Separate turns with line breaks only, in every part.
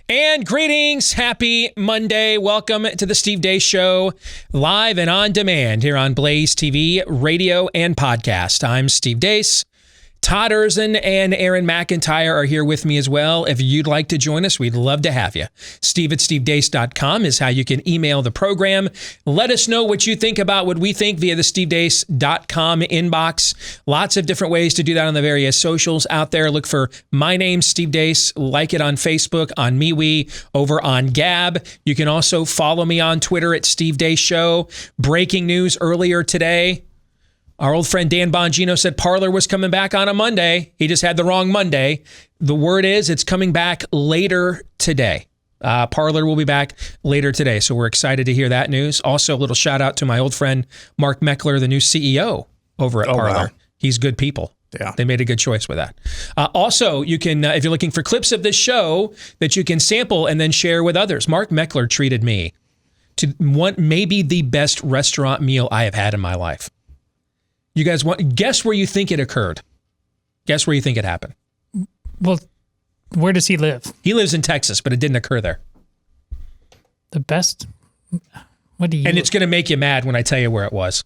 And greetings. Happy Monday. Welcome to the Steve Deace Show, live and on demand here on Blaze TV, radio, and podcast. I'm Steve Deace. Todd Erzin and Aaron McIntyre are here with me as well. If you'd like to join us, we'd love to have you. Steve@stevedeace.com is how you can email the program. Let us know what you think about what we think via the stevedeace.com inbox. Lots of different ways to do that on the various socials out there. Look for my name, Steve Deace. Like it on Facebook, on MeWe, over on Gab. You can also follow me on Twitter at Steve Deace Show. Breaking news earlier today. Our old friend Dan Bongino said Parler was coming back on a Monday. He just had the wrong Monday. The word is it's coming back later today. Parler will be back later today, so we're excited to hear that news. Also, a little shout out to my old friend Mark Meckler, the new CEO over at Parler. Wow. He's good people. Yeah. They made a good choice with that. Also, you can, if you're looking for clips of this show that you can sample and then share with others, Mark Meckler treated me to one, maybe the best restaurant meal I have had in my life. You guys want, guess where you think it occurred? Guess where you think it happened?
Well, where does he live?
He lives in Texas, but it didn't occur there.
The best? What do you...
And it's going to make you mad when I tell you where it was.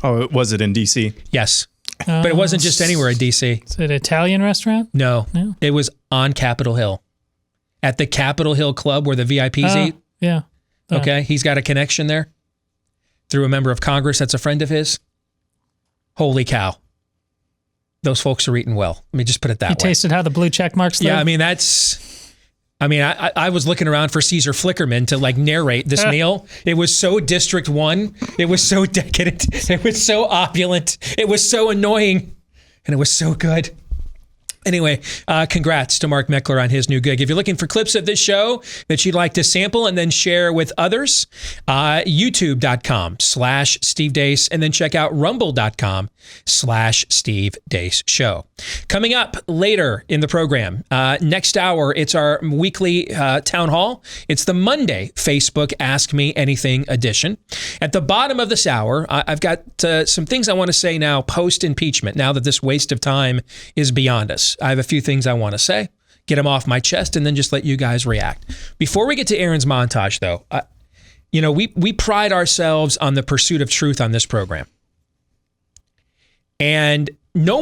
Oh, was it in D.C.?
Yes. But it wasn't just anywhere in D.C.
Is it an Italian restaurant?
No. It was on Capitol Hill. At the Capitol Hill Club where the VIPs eat.
Yeah.
Okay. He's got a connection there through a member of Congress that's a friend of his. Holy cow. Those folks are eating well. Let me just put it that way.
You tasted how the blue check marks live?
Yeah, I mean, I was looking around for Caesar Flickerman to like narrate this meal. It was so District 1. It was so decadent. It was so opulent. It was so annoying. And it was so good. Anyway, congrats to Mark Meckler on his new gig. If you're looking for clips of this show that you'd like to sample and then share with others, youtube.com/Steve Deace, and then check out rumble.com/Steve Deace Show. Coming up later in the program, next hour, it's our weekly town hall. It's the Monday Facebook Ask Me Anything edition. At the bottom of this hour, I've got some things I want to say now post-impeachment, now that this waste of time is beyond us. I have a few things I want to say, get them off my chest, and then just let you guys react. Before we get to Aaron's montage, though, we pride ourselves on the pursuit of truth on this program. And there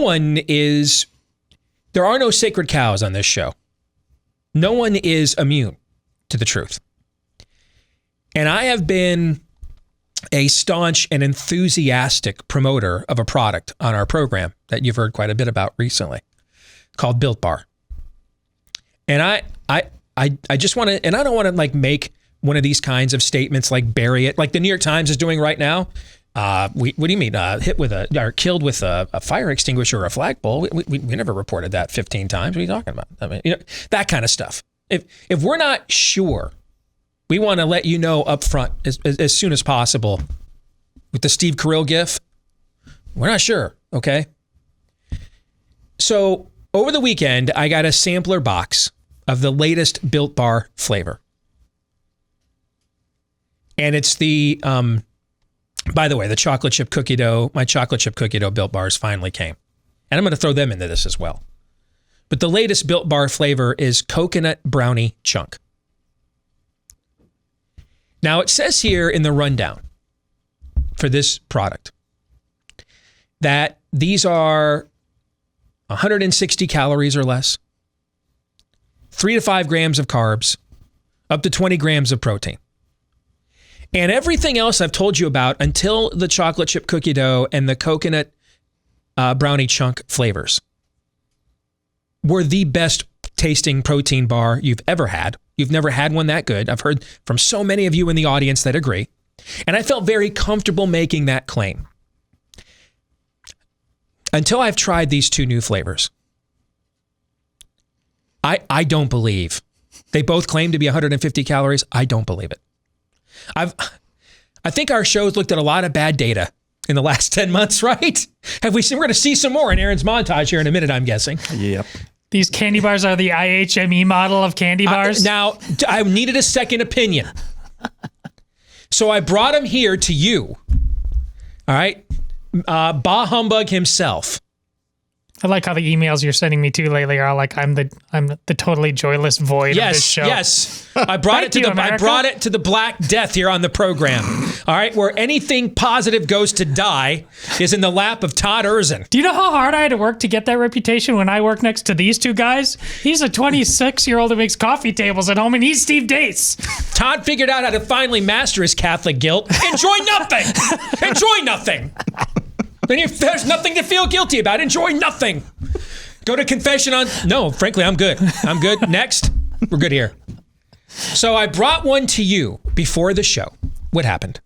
are no sacred cows on this show. No one is immune to the truth. And I have been a staunch and enthusiastic promoter of a product on our program that you've heard quite a bit about recently, called Built Bar. And I just want to, and I don't want to like make one of these kinds of statements, like bury it, like the New York Times is doing right now. What do you mean? Or killed with a fire extinguisher or a flagpole? We never reported that 15 times. What are you talking about? I mean, that kind of stuff. If we're not sure, we want to let you know up front as soon as possible. With the Steve Carell gif, we're not sure. Okay. So over the weekend, I got a sampler box of the latest Built Bar flavor. And it's the, by the way, the chocolate chip cookie dough, my chocolate chip cookie dough Built Bars finally came. And I'm going to throw them into this as well. But the latest Built Bar flavor is coconut brownie chunk. Now it says here in the rundown for this product that these are 160 calories or less, 3 to 5 grams of carbs, up to 20 grams of protein. And everything else I've told you about until the chocolate chip cookie dough and the coconut brownie chunk flavors were the best tasting protein bar you've ever had. You've never had one that good. I've heard from so many of you in the audience that agree. And I felt very comfortable making that claim. Until I've tried these two new flavors. I don't believe. They both claim to be 150 calories. I don't believe it. I think our show's looked at a lot of bad data in the last 10 months, right? Have we seen? We're going to see some more in Aaron's montage here in a minute, I'm guessing.
Yep.
These candy bars are the IHME model of candy bars?
Now, I needed a second opinion. So I brought him here to you. All right? Bah Humbug himself.
I like how the emails you're sending me to lately are like I'm the totally joyless void of this show.
Yes. I brought it to the Black Death here on the program. All right, where anything positive goes to die is in the lap of Todd Erzin.
Do you know how hard I had to work to get that reputation when I work next to these two guys? He's a 26-year-old who makes coffee tables at home, and he's Steve Deace.
Todd figured out how to finally master his Catholic guilt. Enjoy nothing. Enjoy nothing. There's nothing to feel guilty about. Enjoy nothing. Go to confession on... No, frankly, I'm good. I'm good. Next. We're good here. So I brought one to you before the show. What happened?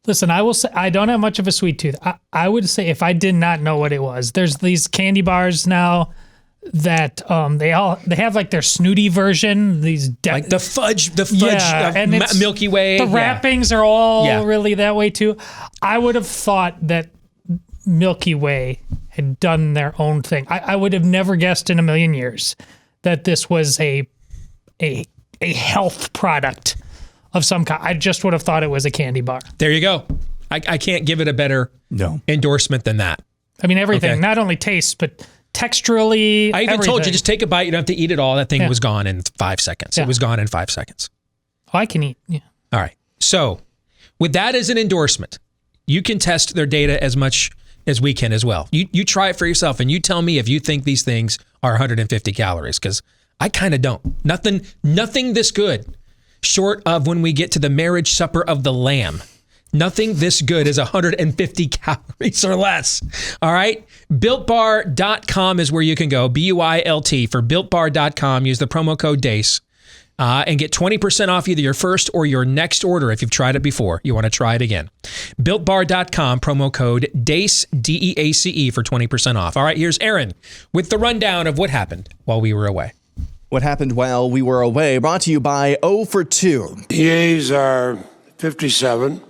Listen, I will say I don't have much of a sweet tooth. I would say if I did not know what it was, there's these candy bars now that they have like their snooty version. Like
the fudge
and
Milky Way.
The wrappings are all really that way too. I would have thought that Milky Way had done their own thing. I would have never guessed in a million years that this was a health product of some kind. I just would have thought it was a candy bar.
There you go. I can't give it a better endorsement than that.
I mean, everything, not only taste, but texturally,
I even told you, just take a bite. You don't have to eat it all. That thing was gone in 5 seconds. It was gone in 5 seconds.
Oh, I can eat. Yeah.
All right. So with that as an endorsement, you can test their data as much as we can as well. You try it for yourself and you tell me if you think these things are 150 calories, because I kind of don't. Nothing this good short of when we get to the marriage supper of the Lamb. Nothing this good is 150 calories or less. All right? BuiltBar.com is where you can go. BUILT for BuiltBar.com. Use the promo code DACE and get 20% off either your first or your next order if you've tried it before. You want to try it again. BuiltBar.com, promo code DACE, DEACE for 20% off. All right, here's Aaron with the rundown of what happened while we were away.
What happened while we were away, brought to you by 0 for 2.
The yeas are 57.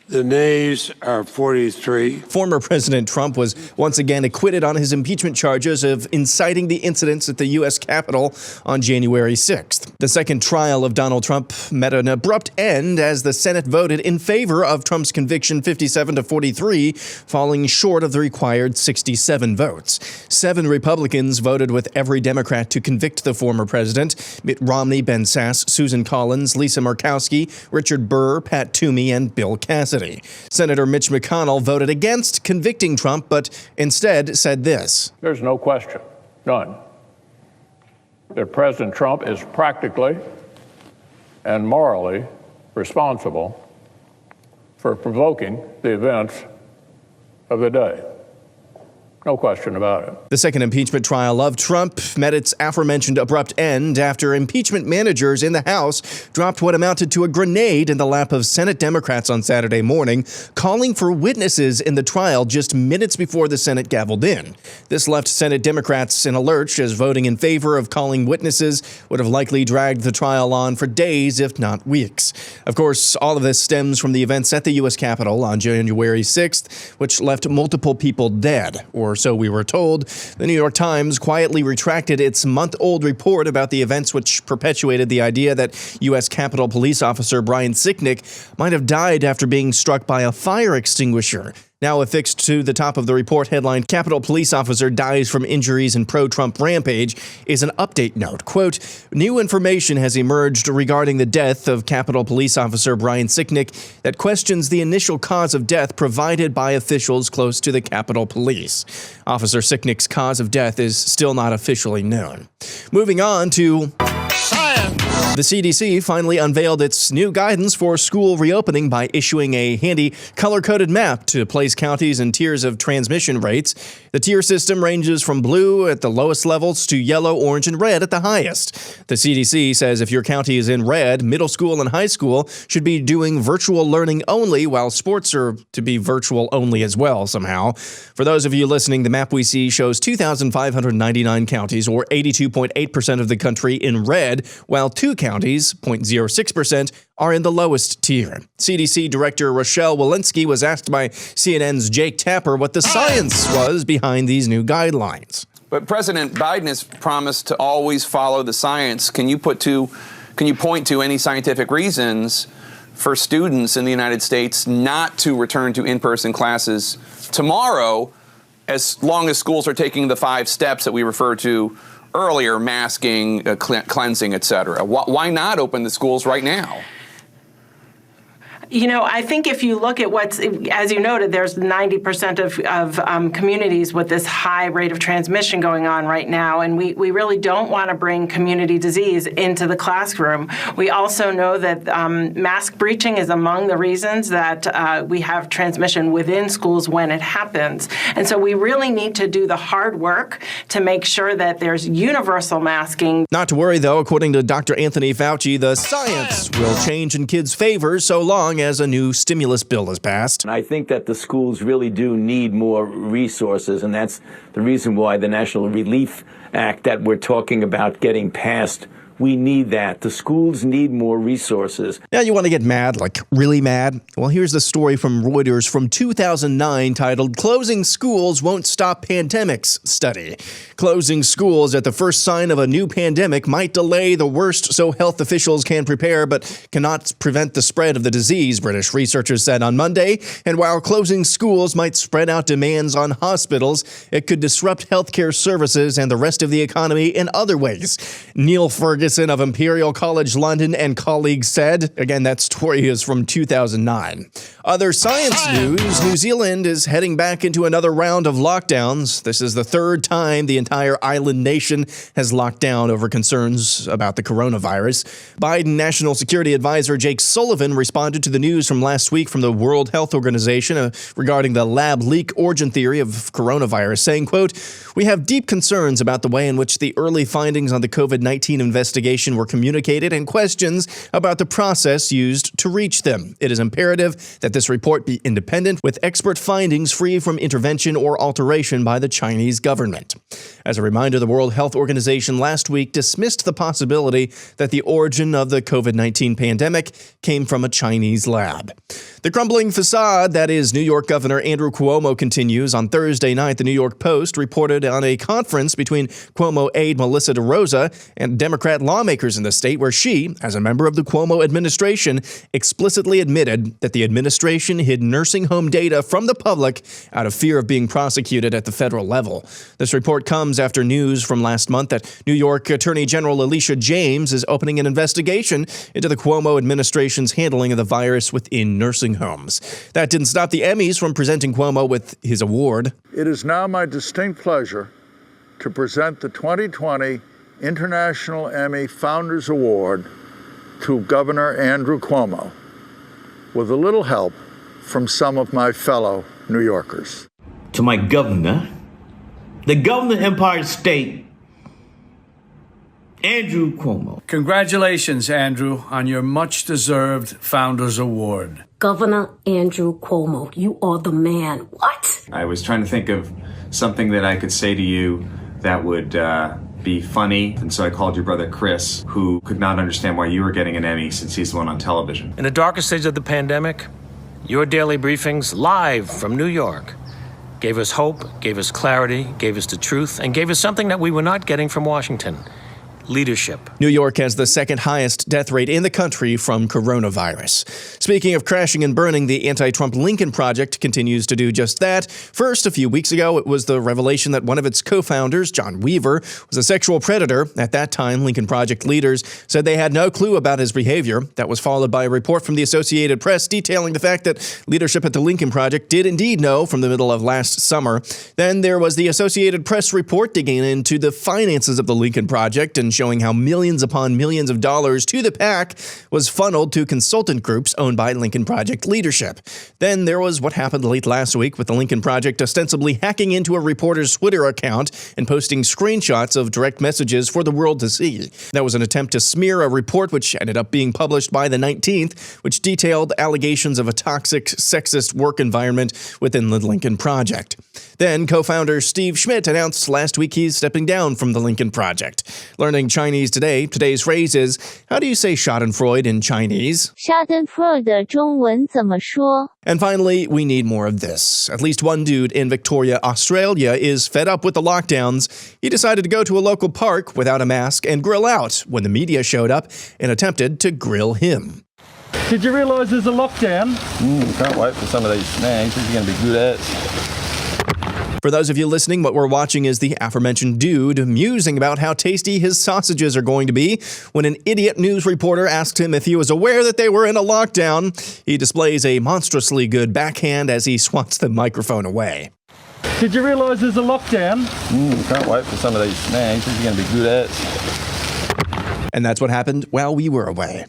The nays are 43.
Former President Trump was once again acquitted on his impeachment charges of inciting the incidents at the U.S. Capitol on January 6th. The second trial of Donald Trump met an abrupt end as the Senate voted in favor of Trump's conviction 57-43, falling short of the required 67 votes. 7 Republicans voted with every Democrat to convict the former president: Mitt Romney, Ben Sasse, Susan Collins, Lisa Murkowski, Richard Burr, Pat Toomey, and Bill Cassidy. Senator Mitch McConnell voted against convicting Trump, but instead said this:
"There's no question, none, that President Trump is practically and morally responsible for provoking the events of the day. No question about it."
The second impeachment trial of Trump met its aforementioned abrupt end after impeachment managers in the House dropped what amounted to a grenade in the lap of Senate Democrats on Saturday morning, calling for witnesses in the trial just minutes before the Senate gavelled in. This left Senate Democrats in a lurch, as voting in favor of calling witnesses would have likely dragged the trial on for days, if not weeks. Of course, all of this stems from the events at the U.S. Capitol on January 6th, which left multiple people dead, or so we were told. The New York Times quietly retracted its month-old report about the events, which perpetuated the idea that U.S. Capitol Police Officer Brian Sicknick might have died after being struck by a fire extinguisher. Now affixed to the top of the report headline, "Capitol Police Officer Dies from Injuries in Pro-Trump Rampage," is an update note. Quote, "New information has emerged regarding the death of Capitol Police Officer Brian Sicknick that questions the initial cause of death provided by officials close to the Capitol Police. Officer Sicknick's cause of death is still not officially known." Moving on to science. The CDC finally unveiled its new guidance for school reopening by issuing a handy color-coded map to place counties in tiers of transmission rates. The tier system ranges from blue at the lowest levels to yellow, orange, and red at the highest. The CDC says if your county is in red, middle school and high school should be doing virtual learning only, while sports are to be virtual only as well somehow. For those of you listening, the map we see shows 2,599 counties, or 82.8% of the country, in red, while 2 counties, 0.06%, are in the lowest tier. CDC Director Rochelle Walensky was asked by CNN's Jake Tapper what the science was behind these new guidelines.
But President Biden has promised to always follow the science. Can you point to any scientific reasons for students in the United States not to return to in-person classes tomorrow as long as schools are taking the 5 steps that we referred to earlier, masking, cleansing, et cetera? Why not open the schools right now?
You know, I think if you look at what's, as you noted, there's 90% of communities with this high rate of transmission going on right now, and we really don't want to bring community disease into the classroom. We also know that mask breaching is among the reasons that we have transmission within schools when it happens. And so we really need to do the hard work to make sure that there's universal masking.
Not to worry, though, according to Dr. Anthony Fauci, the science will change in kids' favor so long as a new stimulus bill is passed.
And I think that the schools really do need more resources, and that's the reason why the National Relief Act that we're talking about getting passed, we need that. The schools need more resources.
Now you want to get mad, like really mad? Well, here's the story from Reuters from 2009 titled "Closing Schools Won't Stop Pandemics Study." Closing schools at the first sign of a new pandemic might delay the worst so health officials can prepare, but cannot prevent the spread of the disease, British researchers said on Monday. And while closing schools might spread out demands on hospitals, it could disrupt healthcare services and the rest of the economy in other ways. Neil Ferguson of Imperial College London and colleagues said, again, that story is from 2009. Other science news, New Zealand is heading back into another round of lockdowns. This is the third time the entire island nation has locked down over concerns about the coronavirus. Biden National Security Advisor Jake Sullivan responded to the news from last week from the World Health Organization regarding the lab leak origin theory of coronavirus, saying, quote, "We have deep concerns about the way in which the early findings on the COVID-19 investigation were communicated and questions about the process used to reach them. It is imperative that this report be independent, with expert findings free from intervention or alteration by the Chinese government." As a reminder, the World Health Organization last week dismissed the possibility that the origin of the COVID-19 pandemic came from a Chinese lab. The crumbling facade that is New York Governor Andrew Cuomo continues. On Thursday night, the New York Post reported on a conference between Cuomo aide Melissa DeRosa and Democrat lawmakers in the state, where she, as a member of the Cuomo administration, explicitly admitted that the administration hid nursing home data from the public out of fear of being prosecuted at the federal level. This report comes after news from last month that New York Attorney General Alicia James is opening an investigation into the Cuomo administration's handling of the virus within nursing homes. That didn't stop the Emmys from presenting Cuomo with his award.
It is now my distinct pleasure to present the 2020 International Emmy Founders Award to Governor Andrew Cuomo, with a little help from some of my fellow New Yorkers.
To my governor, the governor of the Empire State, Andrew Cuomo.
Congratulations, Andrew, on your much-deserved Founders Award.
Governor Andrew Cuomo, you are the man. What?
I was trying to think of something that I could say to you that would be funny, and so I called your brother Chris, who could not understand why you were getting an Emmy since he's the one on television.
In the darkest stage of the pandemic, your daily briefings live from New York gave us hope, gave us clarity, gave us the truth, and gave us something that we were not getting from Washington: leadership.
New York has the second highest death rate in the country from coronavirus. Speaking of crashing and burning, the anti-Trump Lincoln Project continues to do just that. First, a few weeks ago, it was the revelation that one of its co-founders, John Weaver, was a sexual predator. At that time, Lincoln Project leaders said they had no clue about his behavior. That was followed by a report from the Associated Press detailing the fact that leadership at the Lincoln Project did indeed know from the middle of last summer. Then there was the Associated Press report digging into the finances of the Lincoln Project and showing how millions upon millions of dollars to the PAC was funneled to consultant groups owned by Lincoln Project leadership. Then there was what happened late last week with the Lincoln Project ostensibly hacking into a reporter's Twitter account and posting screenshots of direct messages for the world to see. That was an attempt to smear a report which ended up being published by the 19th, which detailed allegations of a toxic, sexist work environment within the Lincoln Project. Then co-founder Steve Schmidt announced last week he's stepping down from the Lincoln Project. Learning Chinese today, today's phrase is, how do you say Schadenfreude in Chinese?
Schadenfreude 中文怎么说?
And finally, we need more of this. At least one dude in Victoria, Australia is fed up with the lockdowns. He decided to go to a local park without a mask and grill out when the media showed up and attempted to grill him.
Did you realise there's a lockdown?
Can't wait for some of these snacks. This is going to be good at.
For those of you listening, what we're watching is the aforementioned dude musing about how tasty his sausages are going to be when an idiot news reporter asks him if he was aware that they were in a lockdown. He displays a monstrously good backhand as he swats the microphone away.
Did you realise there's a lockdown?
Can't wait for some of these snacks. This is going to be good at.
And that's what happened while we were away.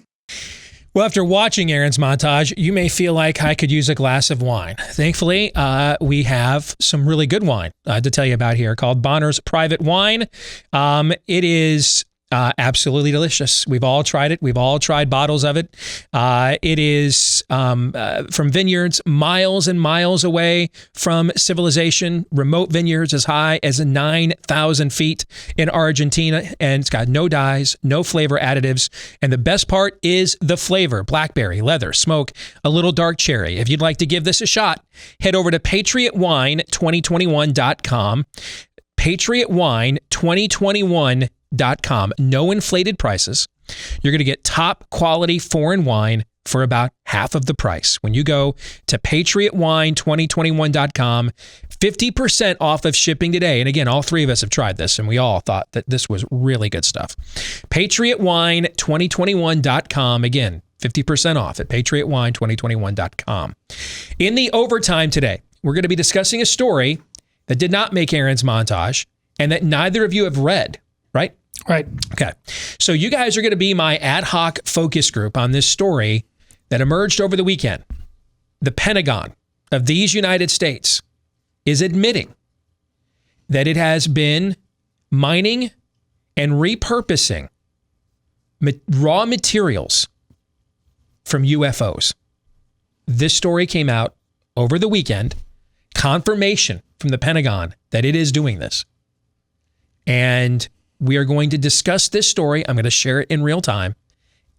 Well, after watching Aaron's montage, you may feel like I could use a glass of wine. Thankfully, we have some really good wine to tell you about here called Bonner's Private Wine. It is absolutely delicious. We've all tried it. We've all tried bottles of it. It is from vineyards miles and miles away from civilization, remote vineyards as high as 9,000 feet in Argentina. And it's got no dyes, no flavor additives. And the best part is the flavor: blackberry, leather, smoke, a little dark cherry. If you'd like to give this a shot, head over to patriotwine2021.com. patriotwine2021.com. No inflated prices. You're going to get top quality foreign wine for about half of the price. When you go to patriotwine2021.com, 50% off of shipping today. And again, all three of us have tried this and we all thought that this was really good stuff. patriotwine2021.com. Again, 50% off at patriotwine2021.com. In the overtime today, we're going to be discussing a story that did not make Aaron's montage and that neither of you have read, right?
Right.
Okay. So you guys are going to be my ad hoc focus group on this story that emerged over the weekend. The Pentagon of these United States is admitting that it has been mining and repurposing raw materials from UFOs. This story came out over the weekend. Confirmation from the Pentagon that it is doing this. And we are going to discuss this story. I'm going to share it in real time.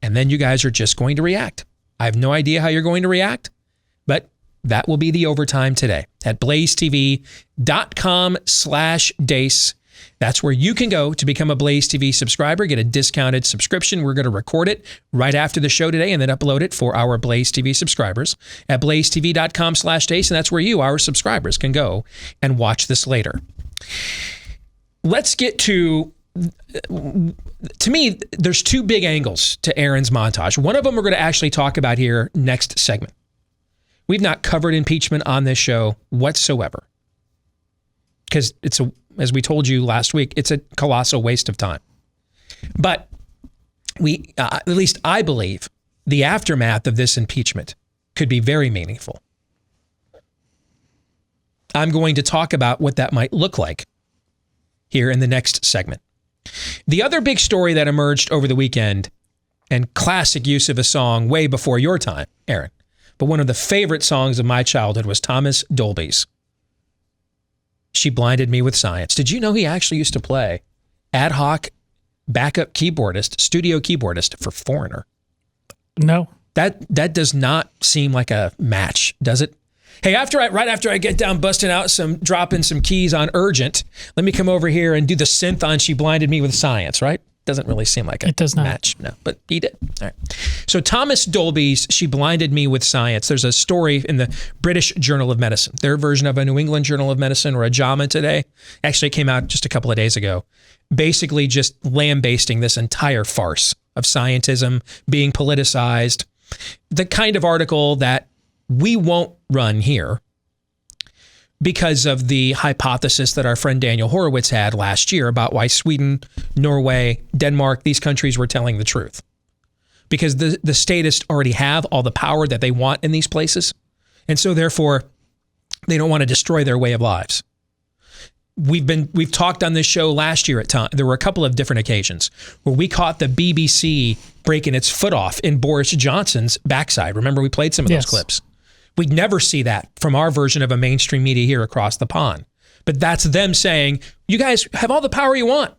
And then you guys are just going to react. I have no idea how you're going to react, but that will be the overtime today at blazetv.com/Deace. That's where you can go to become a Blaze TV subscriber, get a discounted subscription. We're going to record it right after the show today and then upload it for our Blaze TV subscribers at blazetv.com/Deace. And that's where you, our subscribers, can go and watch this later. Let's get to me, there's two big angles to Aaron's montage. One of them we're going to actually talk about here next segment. We've not covered impeachment on this show whatsoever because as we told you last week, it's a colossal waste of time. But we, at least I believe, the aftermath of this impeachment could be very meaningful. I'm going to talk about what that might look like here in the next segment. The other big story that emerged over the weekend, and classic use of a song way before your time, Aaron, but one of the favorite songs of my childhood was Thomas Dolby's She Blinded Me with Science. Did you know he actually used to play ad hoc backup keyboardist, studio keyboardist for Foreigner?
No.
That does not seem like a match, does it? Hey, right after I get down busting out dropping some keys on Urgent, let me come over here and do the synth on She Blinded Me with Science, right? Doesn't really seem like a match. No, but he did. All right. So Thomas Dolby's She Blinded Me with Science. There's a story in the British Journal of Medicine, their version of a New England Journal of Medicine or a JAMA Today. Actually, it came out just a couple of days ago. Basically just lambasting this entire farce of scientism being politicized. The kind of article that we won't run here because of the hypothesis that our friend Daniel Horowitz had last year about why Sweden, Norway, Denmark, these countries were telling the truth. Because the statists already have all the power that they want in these places. And so therefore, they don't want to destroy their way of lives. We've talked on this show last year at time. There were a couple of different occasions where we caught the BBC breaking its foot off in Boris Johnson's backside. Remember, we played some of those clips. We'd never see that from our version of a mainstream media here across the pond. But that's them saying, you guys have all the power you want.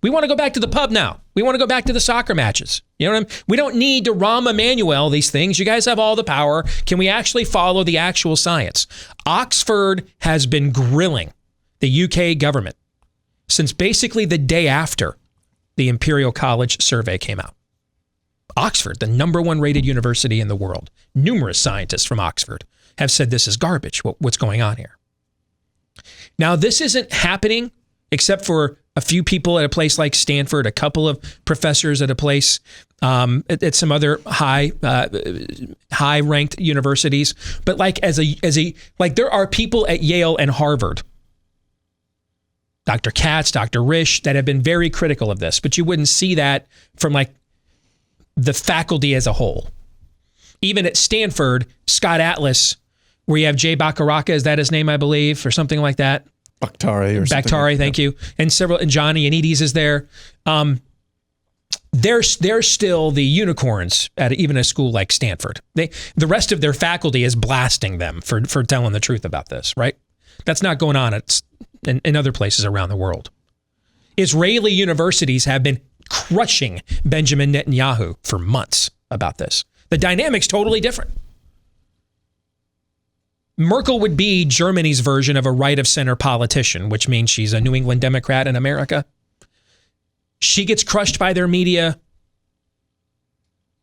We want to go back to the pub now. We want to go back to the soccer matches. You know what I mean? We don't need to Rahm Emanuel these things. You guys have all the power. Can we actually follow the actual science? Oxford has been grilling the UK government since basically the day after the Imperial College survey came out. Oxford, the #1 rated university in the world, numerous scientists from Oxford have said this is garbage, what's going on here. Now, this isn't happening except for a few people at a place like Stanford, a couple of professors at a place at some other high ranked universities. But like there are people at Yale and Harvard, Dr. Katz, Dr. Risch, that have been very critical of this, but you wouldn't see that from like the faculty as a whole. Even at Stanford, Scott Atlas, where you have Jay Bacharach, is that his name, I believe, or something like that?
Bakhtari or something.
Bakhtari, thank you. And Johnny Anides is there. They're still the unicorns at even a school like Stanford. The rest of their faculty is blasting them for telling the truth about this, right? That's not going on in other places around the world. Israeli universities have been crushing Benjamin Netanyahu for months about this. The dynamic's totally different. Merkel would be Germany's version of a right-of-center politician, which means she's a New England Democrat in America. She gets crushed by their media.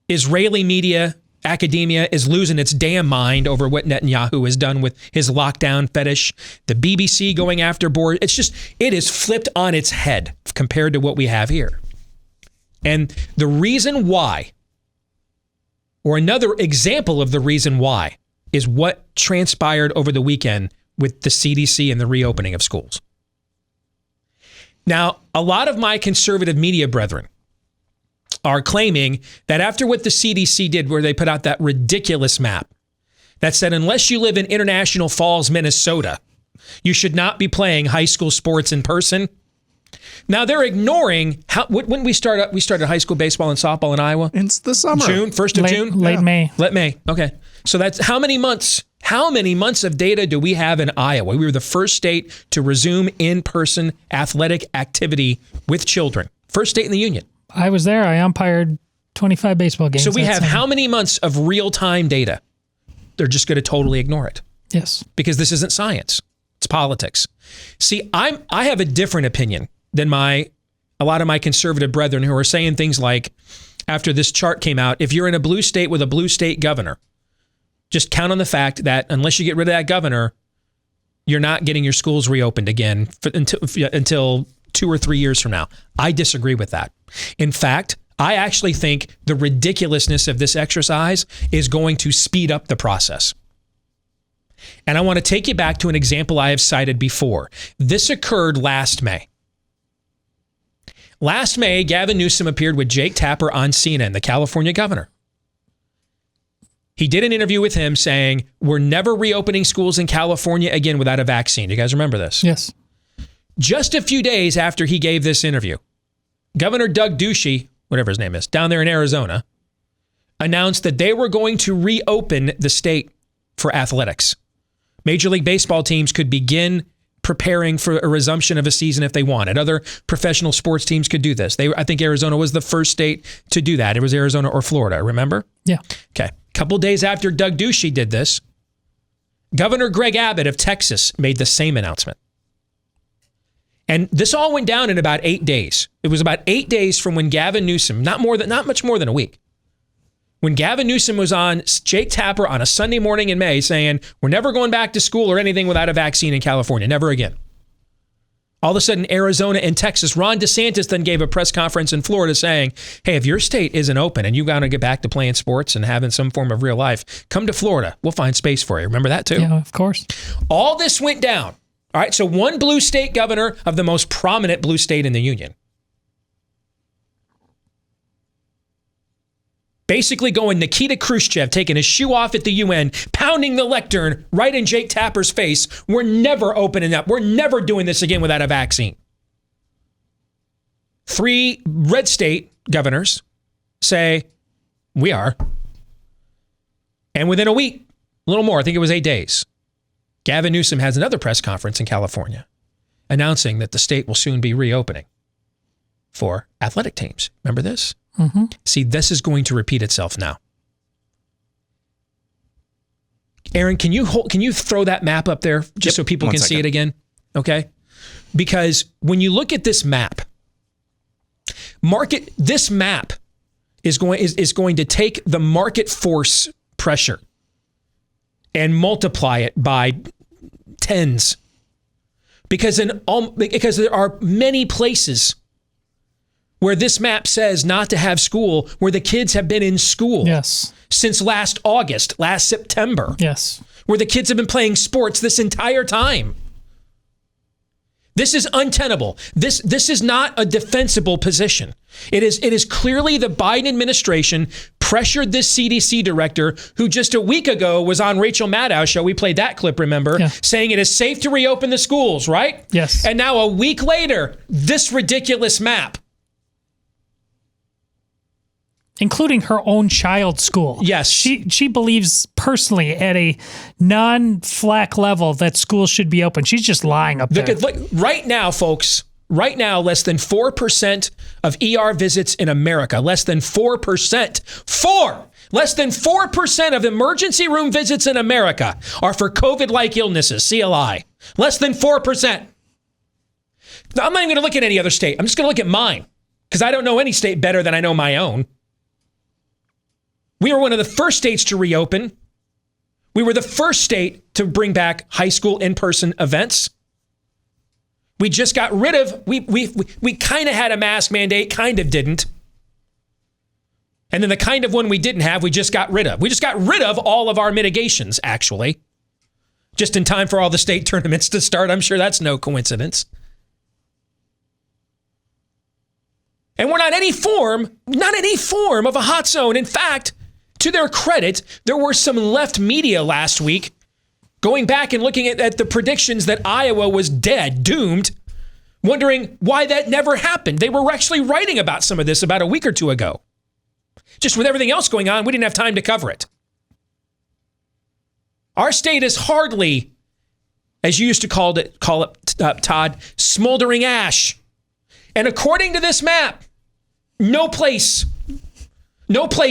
Israeli media, academia is losing its damn mind over what Netanyahu has done with his lockdown fetish. The BBC going after Boris. It is flipped on its head compared to what we have here. And the reason why, or another example of the reason why, is what transpired over the weekend with the CDC and the reopening of schools. Now, a lot of my conservative media brethren are claiming that after what the CDC did, where they put out that ridiculous map that said, unless you live in International Falls, Minnesota, you should not be playing high school sports in person. Now they're ignoring when we started high school baseball and softball in Iowa.
It's the summer.
June, 1st of June?
Late May.
Late May. Okay. So that's how many months? How many months of data do we have in Iowa? We were the first state to resume in-person athletic activity with children. First state in the union.
I was there. I umpired 25 baseball games.
So we have how many months of real-time data? They're just going to totally ignore it.
Yes.
Because this isn't science. It's politics. See, I have a different opinion than a lot of my conservative brethren who are saying things like, after this chart came out, if you're in a blue state with a blue state governor, just count on the fact that unless you get rid of that governor, you're not getting your schools reopened again until 2 or 3 years from now. I disagree with that. In fact, I actually think the ridiculousness of this exercise is going to speed up the process. And I want to take you back to an example I have cited before. This occurred last May. Last May, Gavin Newsom appeared with Jake Tapper on CNN, the California governor. He did an interview with him saying, we're never reopening schools in California again without a vaccine. You guys remember this?
Yes.
Just a few days after he gave this interview, Governor Doug Ducey, whatever his name is, down there in Arizona, announced that they were going to reopen the state for athletics. Major League Baseball teams could begin preparing for a resumption of a season if they wanted. Other professional sports teams could do this. I think Arizona was the first state to do that. It was Arizona or Florida, remember?
Yeah.
Okay. A couple days after Doug Ducey did this, Governor Greg Abbott of Texas made the same announcement. And this all went down in about 8 days. It was about 8 days from when Gavin Newsom, not much more than a week, when Gavin Newsom was on Jake Tapper on a Sunday morning in May saying, we're never going back to school or anything without a vaccine in California, never again. All of a sudden, Arizona and Texas, Ron DeSantis then gave a press conference in Florida saying, hey, if your state isn't open and you got to get back to playing sports and having some form of real life, come to Florida. We'll find space for you. Remember that too?
Yeah, of course.
All this went down. All right, so one blue state governor of the most prominent blue state in the union, basically going Nikita Khrushchev, taking his shoe off at the UN, pounding the lectern right in Jake Tapper's face. We're never opening up. We're never doing this again without a vaccine. 3 red state governors say, we are. And within a week, a little more, I think it was 8 days, Gavin Newsom has another press conference in California announcing that the state will soon be reopening for athletic teams. Remember this?
Mm-hmm.
See, this is going to repeat itself now. Aaron, can you throw that map up there just so people can see it again? Okay? Because when you look at this map, this map is going to take the market force pressure and multiply it by tens. because there are many places where this map says not to have school, where the kids have been in school since last August, last September.
Yes.
Where the kids have been playing sports this entire time. This is untenable. This is not a defensible position. It is clearly the Biden administration pressured this CDC director, who just a week ago was on Rachel Maddow's show. We played that clip, remember? Saying it is safe to reopen the schools, right?
Yes.
And now a week later, this ridiculous map.
Including her own child's school.
Yes.
She believes personally at a non-flack level that schools should be open. She's just lying up there.
Look, right now, folks, less than 4% of ER visits in America, less than 4%. Less than 4% of emergency room visits in America are for COVID-like illnesses, CLI. Less than 4%. Now, I'm not even going to look at any other state. I'm just going to look at mine, because I don't know any state better than I know my own. We were one of the first states to reopen. We were the first state to bring back high school in-person events. We just got rid of, we kind of had a mask mandate, kind of didn't. And then the kind of one we didn't have, we just got rid of. We just got rid of all of our mitigations, actually. Just in time for all the state tournaments to start. I'm sure that's no coincidence. And we're not any form of a hot zone. In fact, to their credit, there were some left media last week going back and looking at the predictions that Iowa was dead, doomed, wondering why that never happened. They were actually writing about some of this about a week or two ago. Just with everything else going on, we didn't have time to cover it. Our state is hardly, as you used to call it, Todd, smoldering ash. And according to this map, no place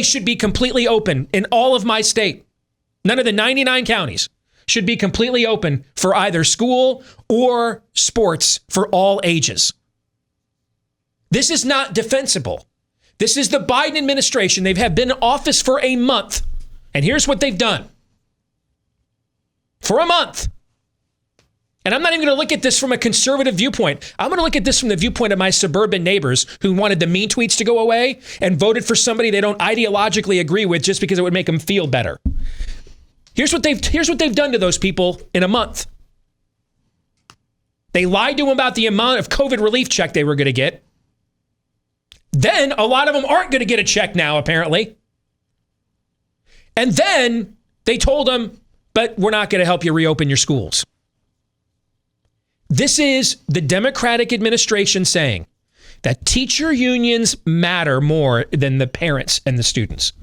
should be completely open in all of my state. None of the 99 counties should be completely open for either school or sports for all ages. This is not defensible. This is the Biden administration. They have been in office for a month. And here's what they've done. For a month. And I'm not even going to look at this from a conservative viewpoint. I'm going to look at this from the viewpoint of my suburban neighbors who wanted the mean tweets to go away and voted for somebody they don't ideologically agree with just because it would make them feel better. Here's what they've done to those people in a month. They lied to them about the amount of COVID relief check they were going to get. Then a lot of them aren't going to get a check now, apparently. And then they told them, but we're not going to help you reopen your schools. This is the Democratic administration saying that teacher unions matter more than the parents and the students.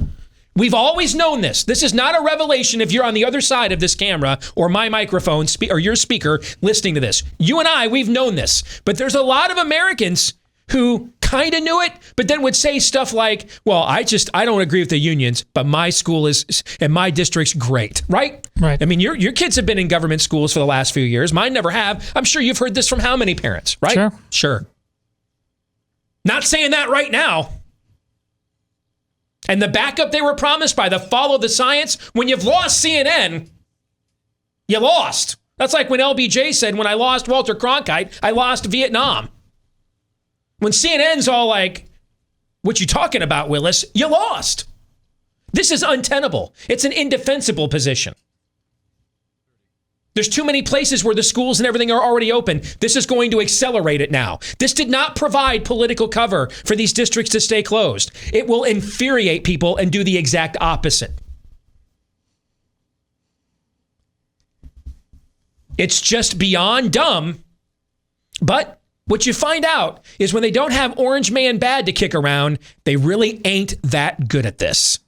We've always known this. This is not a revelation if you're on the other side of this camera or my microphone or your speaker listening to this. You and I, we've known this. But there's a lot of Americans who kind of knew it, but then would say stuff like, well, I don't agree with the unions, but my school is, and my district's great, right?
Right.
I mean, your kids have been in government schools for the last few years. Mine never have. I'm sure you've heard this from how many parents, right? Sure. Not saying that right now. And the backup they were promised by the follow the science, when you've lost CNN, you lost. That's like when LBJ said, when I lost Walter Cronkite, I lost Vietnam. When CNN's all like, what you talking about, Willis? You lost. This is untenable. It's an indefensible position. There's too many places where the schools and everything are already open. This is going to accelerate it now. This did not provide political cover for these districts to stay closed. It will infuriate people and do the exact opposite. It's just beyond dumb, but what you find out is when they don't have Orange Man Bad to kick around, they really ain't that good at this.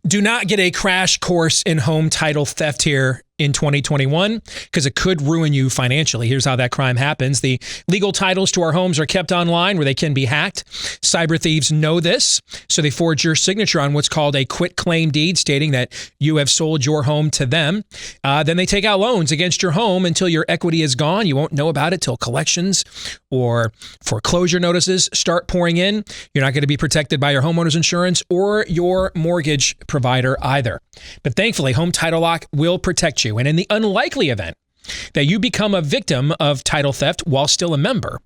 Do not get a crash course in home title theft here in 2021 because it could ruin you financially. Here's how that crime happens. The legal titles to our homes are kept online where they can be hacked. Cyber thieves know this, so they forge your signature on what's called a quitclaim deed stating that you have sold your home to them. Then they take out loans against your home until your equity is gone. You won't know about it till collections or foreclosure notices start pouring in. You're not going to be protected by your homeowner's insurance or your mortgage provider either. But thankfully, Home Title Lock will protect you. And in the unlikely event that you become a victim of title theft while still a member,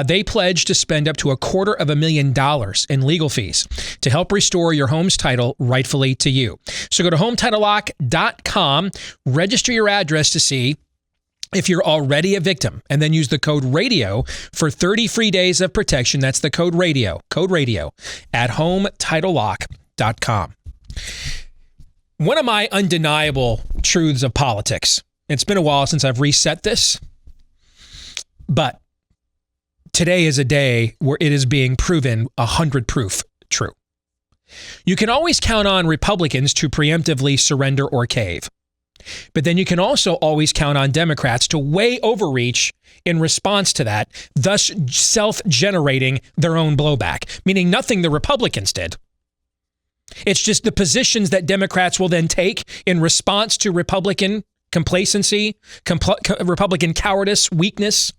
they pledge to spend up to $250,000 in legal fees to help restore your home's title rightfully to you. So go to HometitleLock.com, register your address to see if you're already a victim, and then use the code RADIO for 30 free days of protection. That's the code RADIO at HometitleLock.com. One of my undeniable truths of politics, it's been a while since I've reset this, but today is a day where it is being proven 100 proof true. You can always count on Republicans to preemptively surrender or cave. But then you can also always count on Democrats to way overreach in response to that, thus self-generating their own blowback, meaning nothing the Republicans did. It's just the positions that Democrats will then take in response to Republican complacency, Republican cowardice, weakness,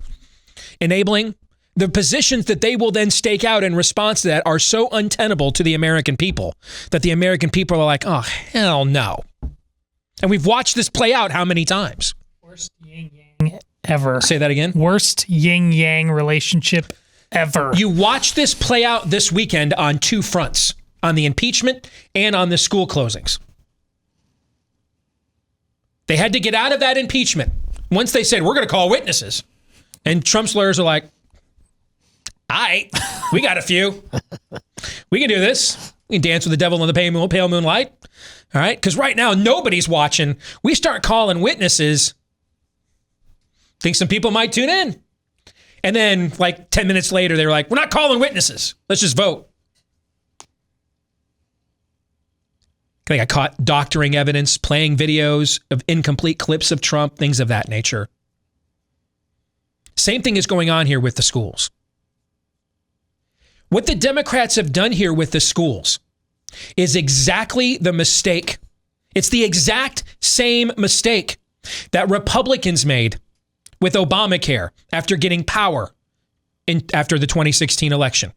enabling. The positions that they will then stake out in response to that are so untenable to the American people that the American people are like, oh, hell no. And we've watched this play out how many times?
Worst yin-yang ever.
Say that again?
Worst yin-yang relationship ever.
You watch this play out this weekend on two fronts, on the impeachment and on the school closings. They had to get out of that impeachment once they said, we're going to call witnesses. And Trump's lawyers are like, all right, we got a few. We can do this. We can dance with the devil in the pale moonlight. All right? Because right now, nobody's watching. We start calling witnesses. Think some people might tune in. And then, like 10 minutes later, they were like, we're not calling witnesses. Let's just vote. They got caught doctoring evidence, playing videos of incomplete clips of Trump, things of that nature. Same thing is going on here with the schools. What the Democrats have done here with the schools is exactly the mistake. It's the exact same mistake that Republicans made with Obamacare after getting power after the 2016 election.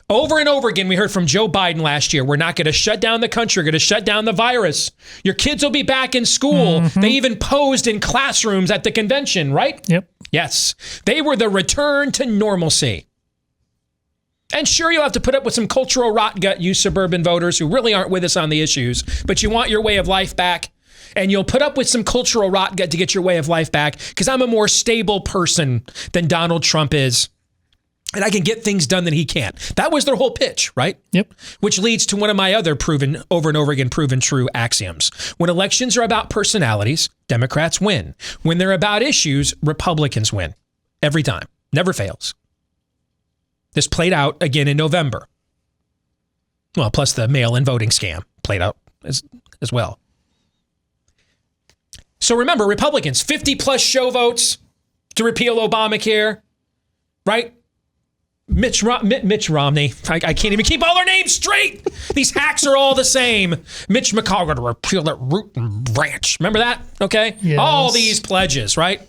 Over and over again, we heard from Joe Biden last year, we're not going to shut down the country, we're going to shut down the virus. Your kids will be back in school. Mm-hmm. They even posed in classrooms at the convention, right?
Yep.
Yes. They were the return to normalcy. And sure, you'll have to put up with some cultural rot gut, you suburban voters who really aren't with us on the issues, but you want your way of life back. And you'll put up with some cultural rot gut to get your way of life back because I'm a more stable person than Donald Trump is. And I can get things done that he can't. That was their whole pitch, right?
Yep.
Which leads to one of my other proven, over and over again, proven true axioms. When elections are about personalities, Democrats win. When they're about issues, Republicans win. Every time. Never fails. This played out again in November. Well, plus the mail-in voting scam played out as well. So remember, Republicans, 50-plus show votes to repeal Obamacare, right? Mitch Romney. I can't even keep all their names straight. These hacks are all the same. Mitch McConnell to repeal that root and branch. Remember that? Okay?
Yes.
All these pledges, right?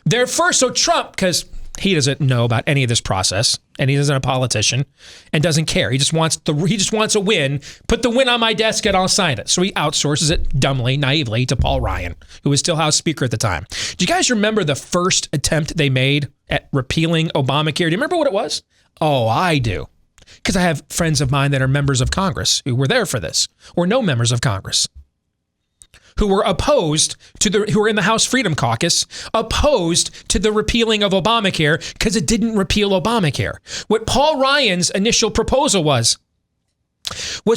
They're first. So Trump, because he doesn't know about any of this process, and he isn't a politician, and doesn't care. He just wants a win. Put the win on my desk and I'll sign it. So he outsources it dumbly, naively to Paul Ryan, who was still House Speaker at the time. Do you guys remember the first attempt they made at repealing Obamacare? Do you remember what it was? Oh, I do. Because I have friends of mine that are members of Congress who were there for this, or no members of Congress, who were who were in the House Freedom Caucus, opposed to the repealing of Obamacare because it didn't repeal Obamacare. What Paul Ryan's initial proposal was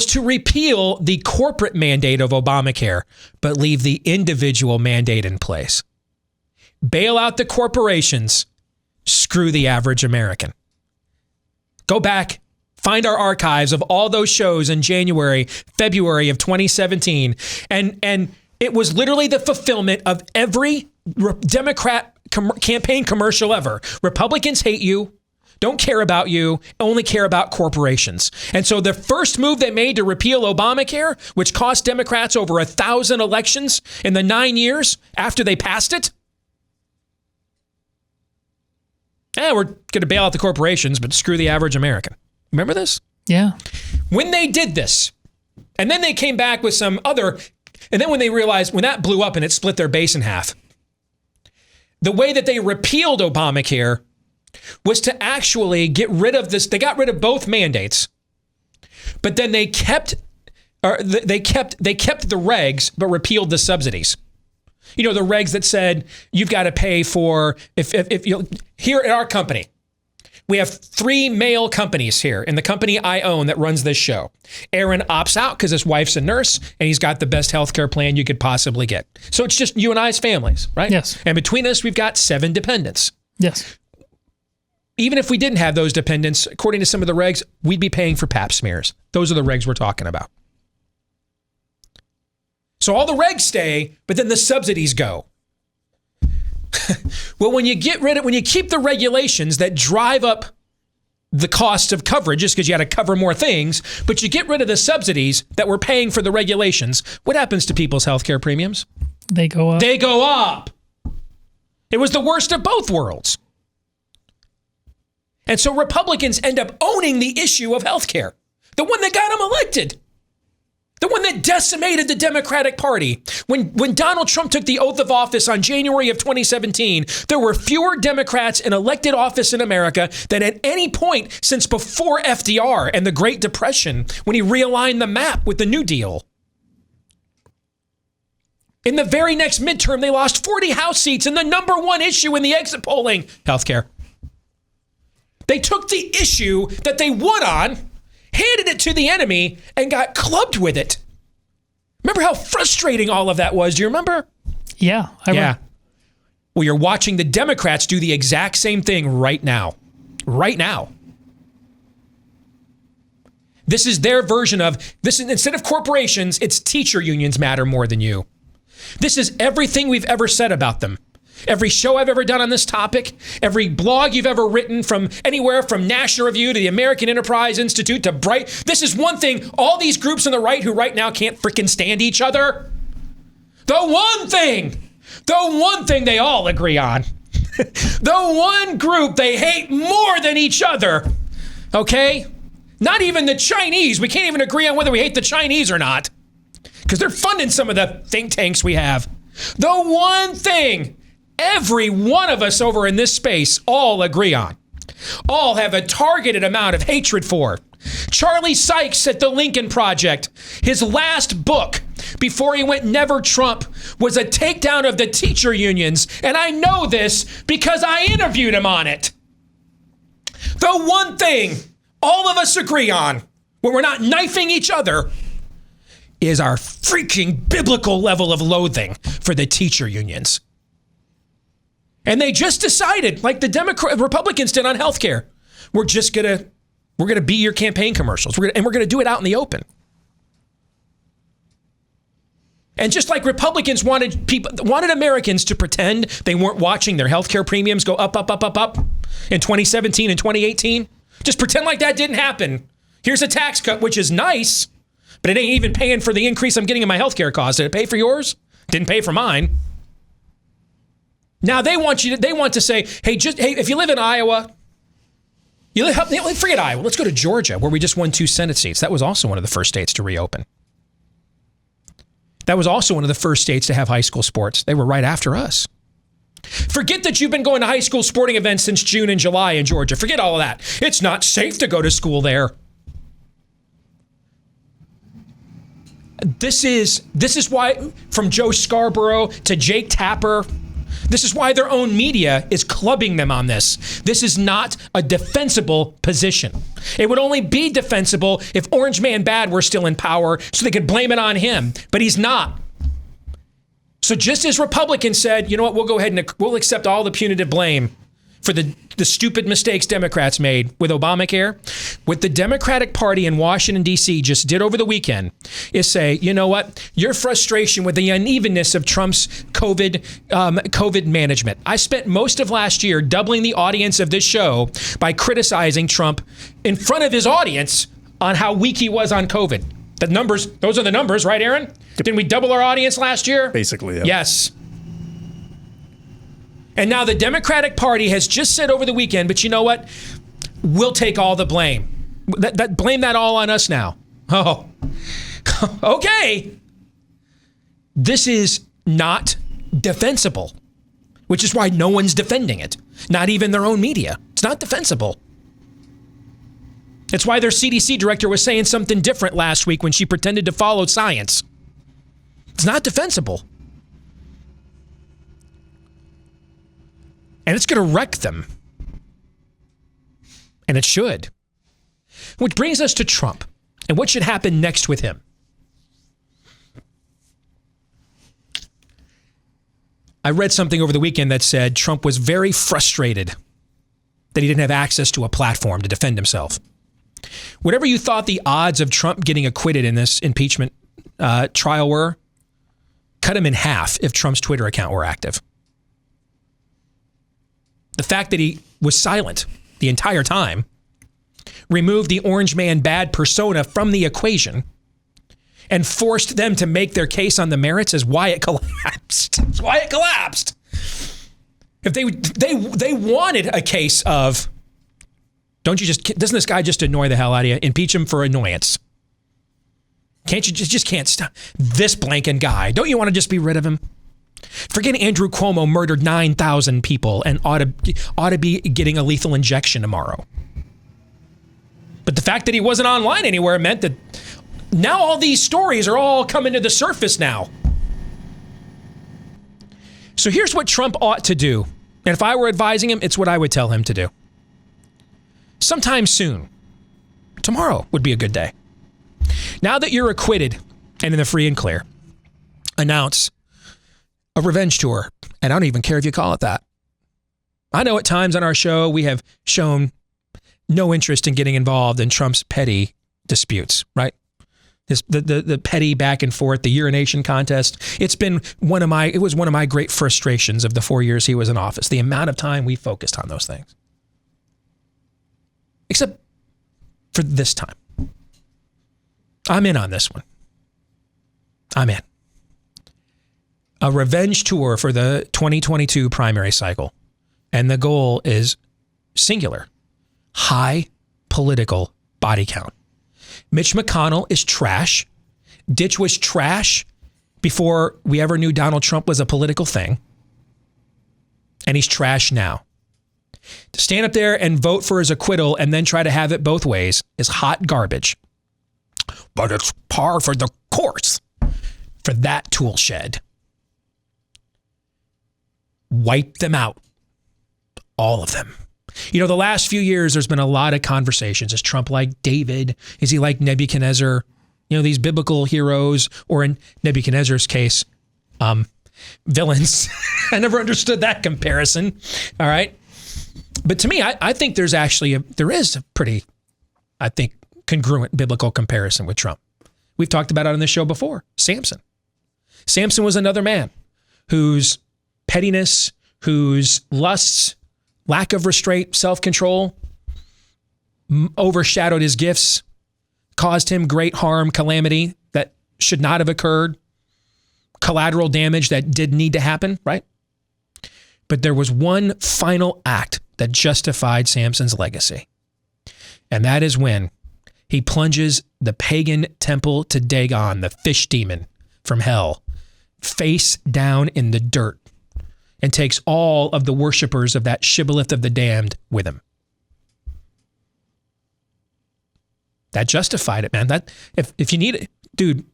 to repeal the corporate mandate of Obamacare, but leave the individual mandate in place. Bail out the corporations, screw the average American. Go back, find our archives of all those shows in January, February of 2017, and it was literally the fulfillment of every Democrat campaign commercial ever. Republicans hate you, don't care about you, only care about corporations. And so the first move they made to repeal Obamacare, which cost Democrats over 1,000 elections in the 9 years after they passed it, we're going to bail out the corporations, but screw the average American. Remember this?
Yeah.
When they did this, And then they came back with some other, and then when they realized, when that blew up and it split their base in half, the way that they repealed Obamacare was to actually get rid of this. They got rid of both mandates, but then they kept the regs, but repealed the subsidies. You know, the regs that said you've got to pay for, if you, here at our company, we have 3 male companies here, and the company I own that runs this show. Aaron opts out because his wife's a nurse, and he's got the best healthcare plan you could possibly get. So it's just you and I's families, right?
Yes.
And between us, we've got 7 dependents.
Yes.
Even if we didn't have those dependents, according to some of the regs, we'd be paying for pap smears. Those are the regs we're talking about. So all the regs stay, but then the subsidies go. Well, when you keep the regulations that drive up the cost of coverage, just because you got to cover more things, but you get rid of the subsidies that we're paying for the regulations, what happens to people's healthcare premiums?
They go up.
They go up. It was the worst of both worlds. And so Republicans end up owning the issue of healthcare, the one that got them elected. The one that decimated the Democratic Party. When Donald Trump took the oath of office on January of 2017, there were fewer Democrats in elected office in America than at any point since before FDR and the Great Depression, when he realigned the map with the New Deal. In the very next midterm, they lost 40 House seats, and the number one issue in the exit polling, healthcare. They took the issue that they won on, handed it to the enemy, and got clubbed with it. Remember how frustrating all of that was? Do you remember?
Yeah.
Yeah. Well, you're watching the Democrats do the exact same thing right now. Right now. This is their version of, this. Instead of corporations, it's teacher unions matter more than you. This is everything we've ever said about them. Every show I've ever done on this topic, every blog you've ever written, from anywhere from National Review to the American Enterprise Institute to Bright. This is one thing all these groups on the right who right now can't freaking stand each other. The one thing they all agree on. The one group they hate more than each other. Okay? Not even the Chinese. We can't even agree on whether we hate the Chinese or not, because they're funding some of the think tanks we have. The one thing every one of us over in this space all agree on, all have a targeted amount of hatred for. Charlie Sykes at the Lincoln Project, his last book before he went Never Trump was a takedown of the teacher unions. And I know this because I interviewed him on it. The one thing all of us agree on, when we're not knifing each other, is our freaking biblical level of loathing for the teacher unions. And they just decided, like the Republicans did on healthcare, we're gonna be your campaign commercials. We're gonna do it out in the open. And just like Republicans wanted Americans to pretend they weren't watching their healthcare premiums go up in 2017 and 2018, just pretend like that didn't happen. Here's a tax cut, which is nice, but it ain't even paying for the increase I'm getting in my healthcare costs. Did it pay for yours? Didn't pay for mine. Now they want to say, hey, if you live in Iowa, forget Iowa. Let's go to Georgia, where we just won 2 Senate seats. That was also one of the first states to reopen. That was also one of the first states to have high school sports. They were right after us. Forget that you've been going to high school sporting events since June and July in Georgia. Forget all of that. It's not safe to go to school there. This is why, from Joe Scarborough to Jake Tapper, this is why their own media is clubbing them on this. This is not a defensible position. It would only be defensible if Orange Man Bad were still in power so they could blame it on him, but he's not. So just as Republicans said, you know what, we'll go ahead and we'll accept all the punitive blame for the stupid mistakes Democrats made with Obamacare, what the Democratic Party in Washington, D.C. just did over the weekend is say, you know what, your frustration with the unevenness of Trump's COVID management. I spent most of last year doubling the audience of this show by criticizing Trump in front of his audience on how weak he was on COVID. The numbers, those are the numbers, right, Aaron? Didn't we double our audience last year?
Basically, yeah.
Yes. And now the Democratic Party has just said over the weekend, but you know what? We'll take all the blame. Blame that all on us now. Oh, Okay. This is not defensible, which is why no one's defending it. Not even their own media. It's not defensible. It's why their CDC director was saying something different last week when she pretended to follow science. It's not defensible. And it's going to wreck them. And it should. Which brings us to Trump and what should happen next with him. I read something over the weekend that said Trump was very frustrated that he didn't have access to a platform to defend himself. Whatever you thought the odds of Trump getting acquitted in this impeachment trial were, cut him in half if Trump's Twitter account were active. The fact that he was silent the entire time removed the orange man bad persona from the equation and forced them to make their case on the merits is why it collapsed. It's why it collapsed. If they wanted a case of, doesn't this guy just annoy the hell out of you? Impeach him for annoyance. Can't you just can't stop this blanking guy? Don't you want to just be rid of him? Forget Andrew Cuomo murdered 9,000 people and ought to be getting a lethal injection tomorrow. But the fact that he wasn't online anywhere meant that now all these stories are all coming to the surface now. So here's what Trump ought to do. And if I were advising him, it's what I would tell him to do. Sometime soon. Tomorrow would be a good day. Now that you're acquitted and in the free and clear, announce a revenge tour. And I don't even care if you call it that. I know at times on our show we have shown no interest in getting involved in Trump's petty disputes, right? The petty back and forth, the urination contest. It was one of my great frustrations of the 4 years he was in office. The amount of time we focused on those things. Except for this time. I'm in on this one. I'm in. A revenge tour for the 2022 primary cycle. And the goal is singular. High political body count. Mitch McConnell is trash. Ditch was trash before we ever knew Donald Trump was a political thing. And he's trash now. To stand up there and vote for his acquittal and then try to have it both ways is hot garbage. But it's par for the course for that tool shed. Wipe them out. All of them. You know, the last few years, there's been a lot of conversations. Is Trump like David? Is he like Nebuchadnezzar? You know, these biblical heroes, or in Nebuchadnezzar's case, villains. I never understood that comparison. All right. But to me, I think there is a pretty, I think, congruent biblical comparison with Trump. We've talked about it on this show before. Samson. Samson was another man whose pettiness, whose lusts, lack of restraint, self-control overshadowed his gifts, caused him great harm, calamity that should not have occurred, collateral damage that did need to happen, right? But there was one final act that justified Samson's legacy. And that is when he plunges the pagan temple to Dagon, the fish demon from hell, face down in the dirt, and takes all of the worshipers of that shibboleth of the damned with him. That justified it, man. That if you need it, dude,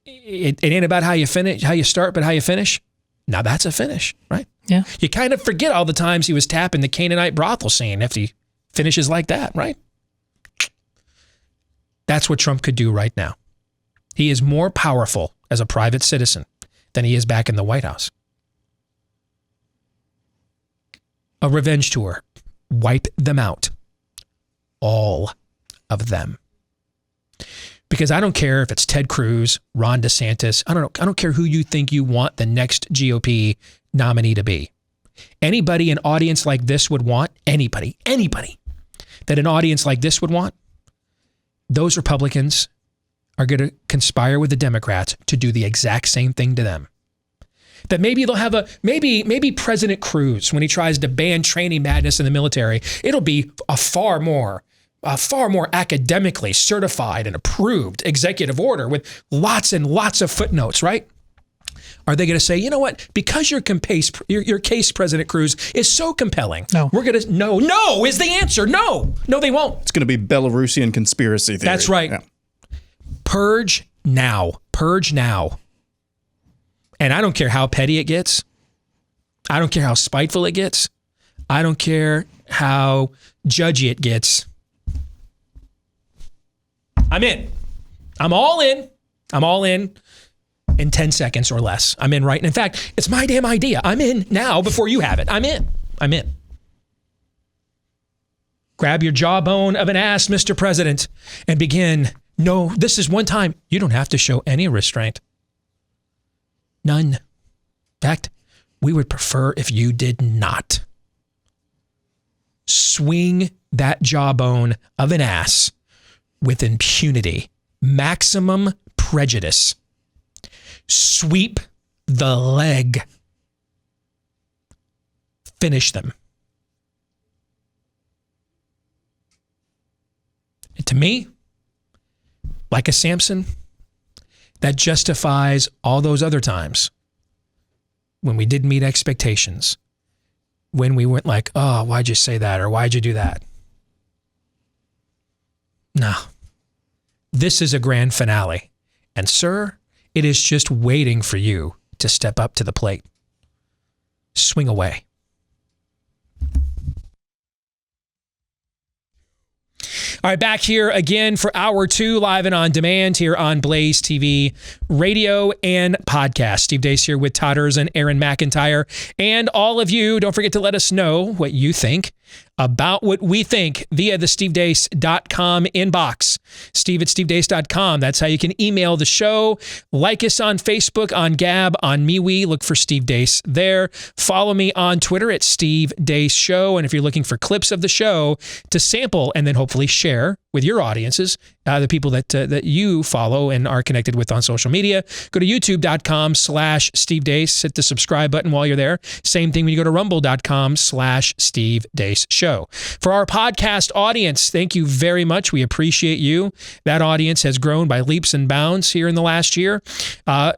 it ain't about how you finish, how you start, but how you finish. Now that's a finish, right?
Yeah.
You kind of forget all the times he was tapping the Canaanite brothel scene if he finishes like that, right? That's what Trump could do right now. He is more powerful as a private citizen than he is back in the White House. A revenge tour. Wipe them out. All of them. Because I don't care if it's Ted Cruz, Ron DeSantis. I don't care who you think you want the next GOP nominee to be. Anybody an audience like this would want, anybody that an audience like this would want, those Republicans are going to conspire with the Democrats to do the exact same thing to them. That maybe they'll have maybe President Cruz, when he tries to ban training madness in the military, it'll be a far more a far more academically certified and approved executive order with lots and lots of footnotes, right? Are they going to say, you know what, because your case, President Cruz, is so compelling, we're going to, no is the answer. No, they won't.
It's going to be Belarusian conspiracy theory.
That's right. Yeah. Purge now. And I don't care how petty it gets. I don't care how spiteful it gets. I don't care how judgy it gets. I'm in. I'm all in. I'm all in 10 seconds or less. I'm in right. And in fact, it's my damn idea. I'm in now before you have it. I'm in. Grab your jawbone of an ass, Mr. President, and begin. No, this is one time. You don't have to show any restraint. None. In fact, we would prefer if you did not. Swing that jawbone of an ass with impunity. Maximum prejudice. Sweep the leg. Finish them. And to me, like a Samson, that justifies all those other times when we didn't meet expectations, when we went like, oh, why'd you say that? Or why'd you do that? No, this is a grand finale. And sir, it is just waiting for you to step up to the plate. Swing away. All right, back here again for hour 2, live and on demand here on Blaze TV, radio and podcast. Steve Deace here with Todd and Aaron McIntyre. And all of you, don't forget to let us know what you think about what we think via the stevedeace.com inbox. Steve at stevedeace.com. That's how you can email the show. Like us on Facebook, on Gab, on MeWe. Look for Steve Deace there. Follow me on Twitter at Steve Deace Show. And if you're looking for clips of the show to sample and then hopefully share with your audiences, the people that you follow and are connected with on social media, go to youtube.com/Steve Deace. Hit the subscribe button while you're there. Same thing when you go to rumble.com/Steve Deace Show. For our podcast audience, thank you very much. We appreciate you. That audience has grown by leaps and bounds here in the last year.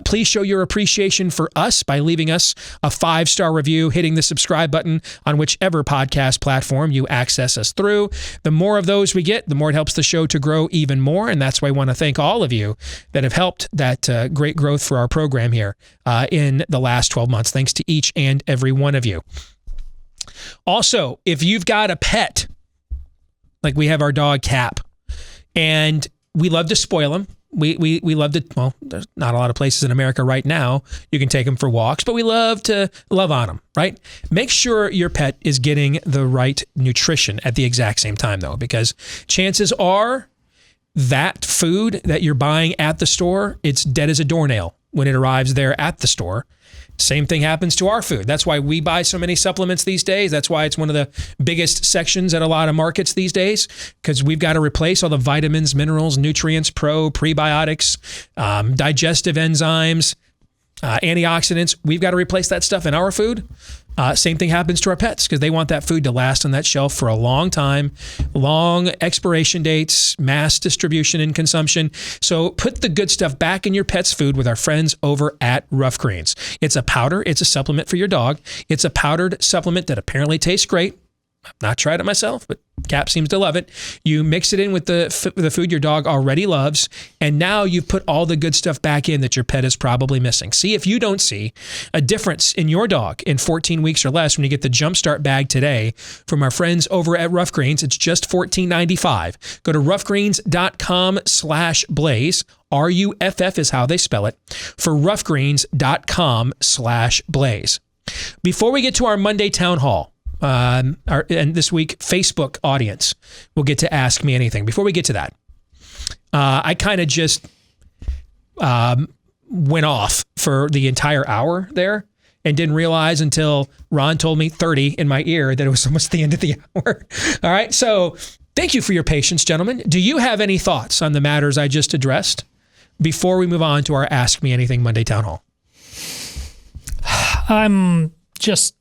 Please show your appreciation for us by leaving us a 5-star review, hitting the subscribe button on whichever podcast platform you access us through. The more of those we get, the more it helps the show to grow even more. And that's why I want to thank all of you that have helped that great growth for our program here in the last 12 months. Thanks to each and every one of you. Also, if you've got a pet, like we have our dog Cap, and we love to spoil him. We love to, well, there's not a lot of places in America right now you can take him for walks, but we love to love on him, right? Make sure your pet is getting the right nutrition at the exact same time, though, because chances are that food that you're buying at the store, it's dead as a doornail when it arrives there at the store. Same thing happens to our food. That's why we buy so many supplements these days. That's why it's one of the biggest sections at a lot of markets these days, because we've got to replace all the vitamins, minerals, nutrients, prebiotics, digestive enzymes, antioxidants. We've got to replace that stuff in our food. Same thing happens to our pets because they want that food to last on that shelf for a long time, long expiration dates, mass distribution and consumption. So put the good stuff back in your pet's food with our friends over at Rough Greens. It's a powder. It's a supplement for your dog. It's a powdered supplement that apparently tastes great. I've not tried it myself, but Cap seems to love it. You mix it in with the food your dog already loves, and now you've put all the good stuff back in that your pet is probably missing. See if you don't see a difference in your dog in 14 weeks or less when you get the Jumpstart bag today from our friends over at Rough Greens. It's just $14.95. Go to roughgreens.com/blaze. RUFF is how they spell it, for roughgreens.com/blaze. Before we get to our Monday town hall, and this week, Facebook audience will get to ask me anything. Before we get to that, I kind of just went off for the entire hour there and didn't realize until Ron told me 30 in my ear that it was almost the end of the hour. All right, so thank you for your patience, gentlemen. Do you have any thoughts on the matters I just addressed before we move on to our Ask Me Anything Monday Town Hall?
I'm just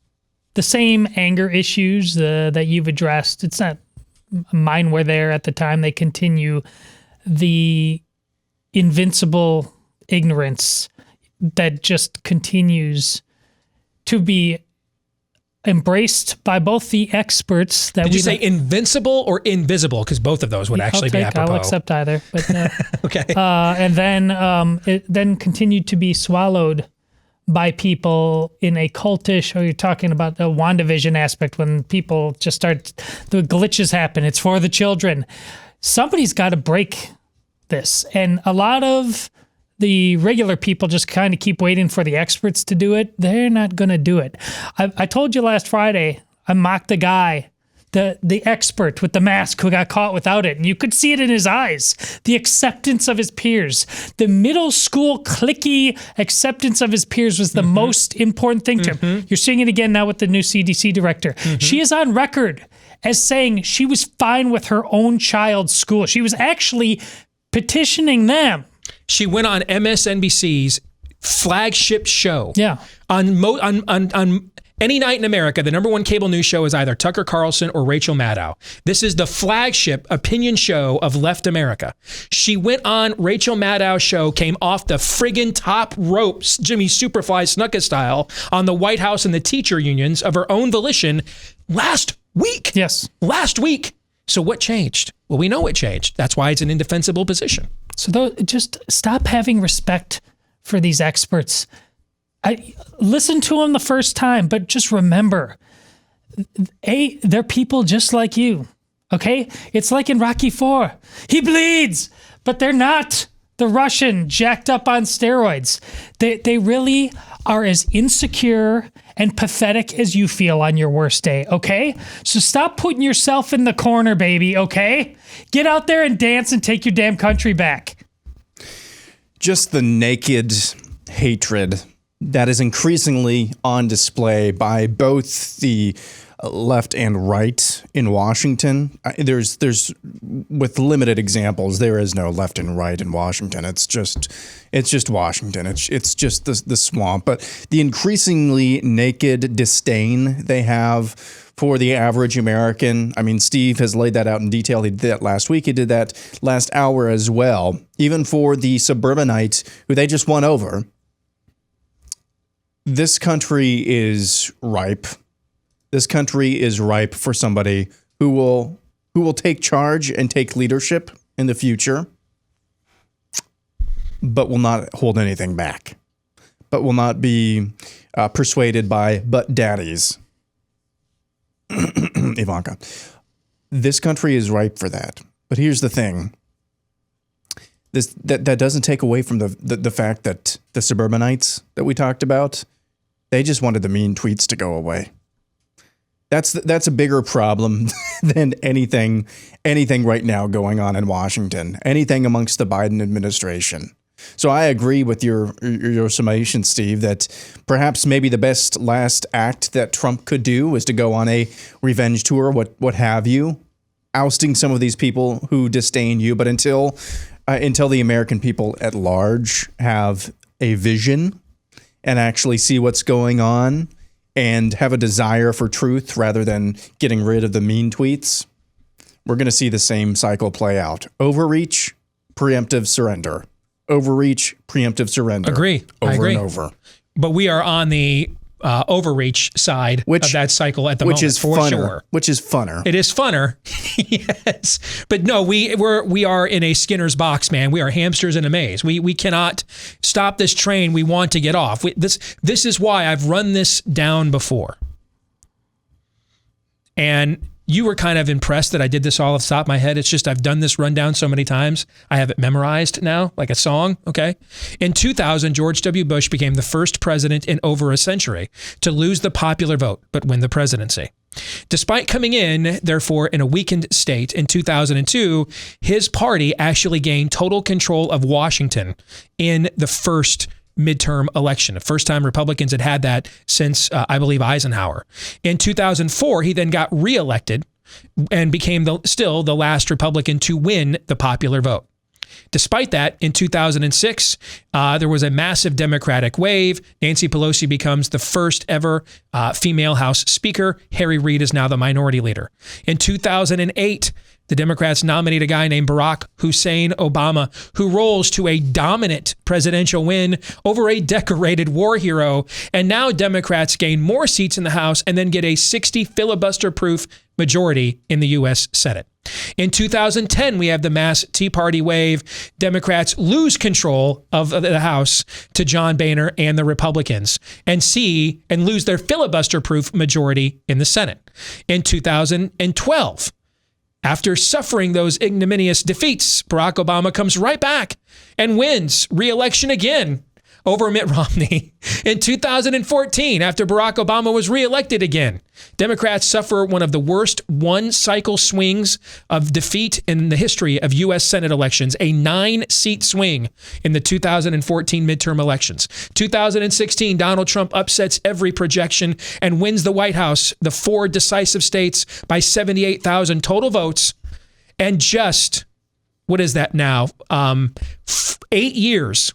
the same anger issues that you've addressed. It's not mine were there at the time. They continue the invincible ignorance that just continues to be embraced by both the experts that
Did you say invincible or invisible? Because both of those would actually be apropos.
I'll accept either. But
okay.
And then it then continued to be swallowed by people in a cultish, or you're talking about the WandaVision aspect when people just start, the glitches happen. It's for the children. Somebody's got to break this. And a lot of the regular people just kind of keep waiting for the experts to do it. They're not going to do it. I told you last Friday, I mocked the guy, the expert with the mask who got caught without it. And you could see it in his eyes, the acceptance of his peers. The middle school cliquey acceptance of his peers was the most important thing to him. You're seeing it again now with the new CDC director. She is on record as saying she was fine with her own child's school. She was actually petitioning them.
She went on MSNBC's flagship show.
Yeah.
On any night in America, the number one cable news show is either Tucker Carlson or Rachel Maddow. This is the flagship opinion show of left America. She went on Rachel Maddow's show, came off the friggin' top ropes, Jimmy Superfly Snuka style, on the White House and the teacher unions of her own volition last week.
Yes.
Last week. So what changed? Well, we know what changed. That's why it's an indefensible position.
So just stop having respect for these experts. I listen to them the first time, but just remember, they're people just like you, okay? It's like in Rocky IV. He bleeds, but they're not the Russian jacked up on steroids. They really are as insecure and pathetic as you feel on your worst day, okay? So stop putting yourself in the corner, baby, okay? Get out there and dance and take your damn country back.
Just the naked hatred that is increasingly on display by both the left and right in Washington. There's with limited examples, there is no left and right in Washington. It's just Washington. It's just the swamp. But the increasingly naked disdain they have for the average American. I mean, Steve has laid that out in detail. He did that last week. He did that last hour as well. Even for the suburbanites who they just won over. This country is ripe. This country is ripe for somebody who will take charge and take leadership in the future, but will not hold anything back, but will not be persuaded by butt daddies. Ivanka. This country is ripe for that. But here's the thing. That doesn't take away from the fact that the suburbanites that we talked about, they just wanted the mean tweets to go away. That's a bigger problem than anything right now going on in Washington, anything amongst the Biden administration. So I agree with your summation, Steve, that perhaps maybe the best last act that Trump could do is to go on a revenge tour, what have you, ousting some of these people who disdain you. But until the American people at large have a vision and actually see what's going on and have a desire for truth rather than getting rid of the mean tweets, we're going to see the same cycle play out. Overreach, preemptive surrender. Overreach, preemptive surrender.
Agree.
Over
I agree.
and over.
But we are on the overreach side of that cycle at the moment, for sure.
Which is funner.
It is funner, yes. But no, we are in a Skinner's box, man. We are hamsters in a maze. We cannot stop this train we want to get off. This is why I've run this down before. And you were kind of impressed that I did this all off the top of my head. It's just I've done this rundown so many times. I have it memorized now, like a song, okay? In 2000, George W. Bush became the first president in over a century to lose the popular vote, but win the presidency. Despite coming in, therefore, in a weakened state in 2002, his party actually gained total control of Washington in the first midterm election. The first time Republicans had that since, I believe, Eisenhower. In 2004, he then got reelected and became still the last Republican to win the popular vote. Despite that, in 2006, there was a massive Democratic wave. Nancy Pelosi becomes the first ever female House Speaker. Harry Reid is now the minority leader. In 2008, the Democrats nominate a guy named Barack Hussein Obama, who rolls to a dominant presidential win over a decorated war hero. And now Democrats gain more seats in the House and then get a 60 filibuster-proof majority in the U.S. Senate. In 2010, we have the mass Tea Party wave. Democrats lose control of the House to John Boehner and the Republicans and lose their filibuster-proof majority in the Senate. In 2012, after suffering those ignominious defeats, Barack Obama comes right back and wins re-election again over Mitt Romney. In 2014, after Barack Obama was reelected again, Democrats suffer one of the worst one-cycle swings of defeat in the history of U.S. Senate elections, a 9-seat swing in the 2014 midterm elections. 2016, Donald Trump upsets every projection and wins the White House, the 4 decisive states, by 78,000 total votes. And just, what is that now? 8 years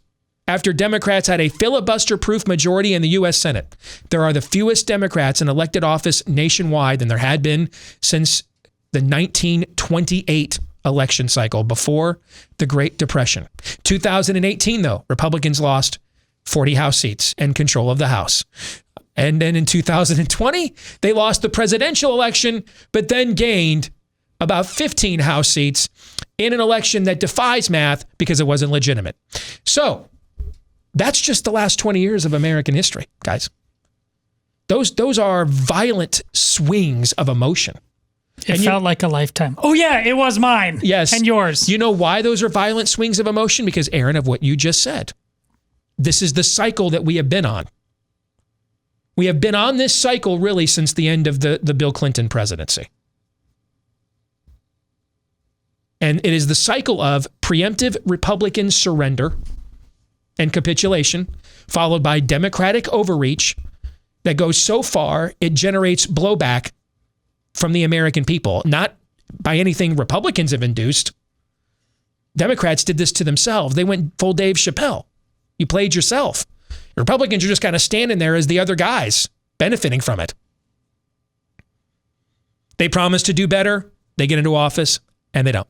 after Democrats had a filibuster-proof majority in the U.S. Senate, there are the fewest Democrats in elected office nationwide than there had been since the 1928 election cycle before the Great Depression. 2018, though, Republicans lost 40 House seats and control of the House. And then in 2020, they lost the presidential election, but then gained about 15 House seats in an election that defies math because it wasn't legitimate. So that's just the last 20 years of American history, guys. Those are violent swings of emotion.
It felt like a lifetime. Oh, yeah, it was mine.
Yes.
And yours.
You know why those are violent swings of emotion? Because, Aaron, of what you just said. This is the cycle that we have been on. We have been on this cycle really since the end of the Bill Clinton presidency. And it is the cycle of preemptive Republican surrender and capitulation, followed by Democratic overreach that goes so far it generates blowback from the American people, not by anything Republicans have induced. Democrats did this to themselves. They went full Dave Chappelle. You played yourself. Republicans are just kind of standing there as the other guys, benefiting from it. They promise to do better. They get into office, and they don't.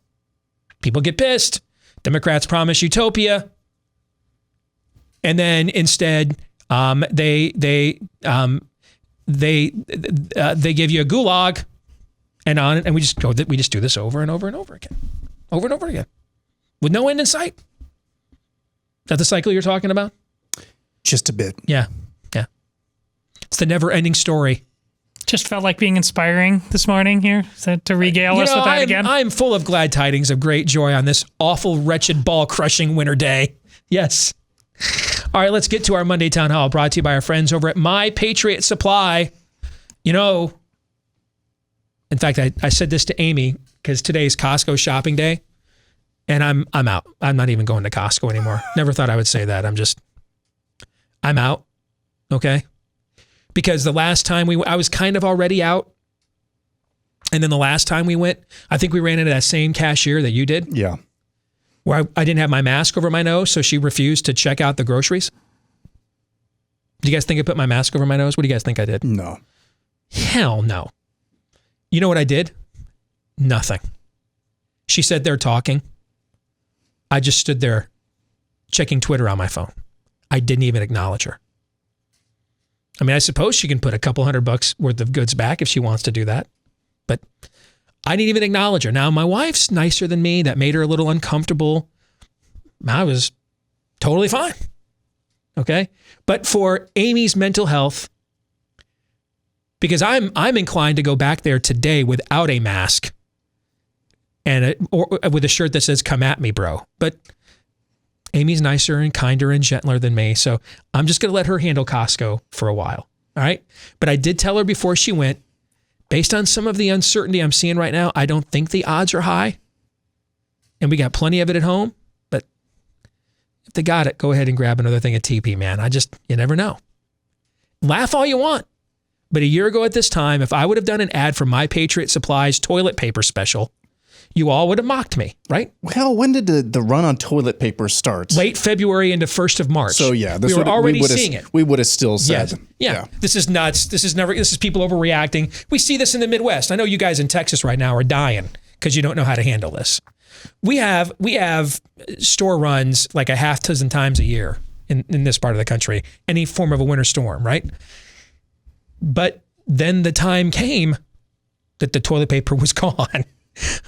People get pissed. Democrats promise utopia. And then instead, they give you a gulag, and we just do this over and over and over again, with no end in sight. Is that the cycle you're talking about?
Just a bit.
Yeah. It's the never-ending story.
Just felt like being inspiring this morning here to regale us with that again.
I'm full of glad tidings of great joy on this awful, wretched, ball-crushing winter day. Yes. All right, let's get to our Monday Town Hall, brought to you by our friends over at My Patriot Supply. You know, in fact, I said this to Amy because today's Costco shopping day, and I'm out. I'm not even going to Costco anymore. Never thought I would say that. I'm out, okay? Because the last time I was kind of already out, and then the last time we went, I think we ran into that same cashier that you did.
Yeah.
Where I didn't have my mask over my nose, so she refused to check out the groceries. Do you guys think I put my mask over my nose? What do you guys think I did?
No.
Hell no. You know what I did? Nothing. She said they're talking. I just stood there checking Twitter on my phone. I didn't even acknowledge her. I mean, I suppose she can put a couple $100 worth of goods back if she wants to do that. But I didn't even acknowledge her. Now, my wife's nicer than me. That made her a little uncomfortable. I was totally fine. Okay? But for Amy's mental health, because I'm inclined to go back there today without a mask and or with a shirt that says, "Come at me, bro." But Amy's nicer and kinder and gentler than me, so I'm just going to let her handle Costco for a while. All right? But I did tell her before she went, based on some of the uncertainty I'm seeing right now, I don't think the odds are high. And we got plenty of it at home. But if they got it, go ahead and grab another thing of TP, man. You never know. Laugh all you want. But a year ago at this time, if I would have done an ad for My Patriot Supply's toilet paper special, you all would have mocked me, right?
Well, when did the run on toilet paper start?
Late February into 1st of March.
So yeah,
we were already seeing it.
We would have still said,
yeah, this is nuts. This is people overreacting. We see this in the Midwest. I know you guys in Texas right now are dying because you don't know how to handle this. We have store runs like a half dozen times a year in this part of the country, any form of a winter storm, right? But then the time came that the toilet paper was gone.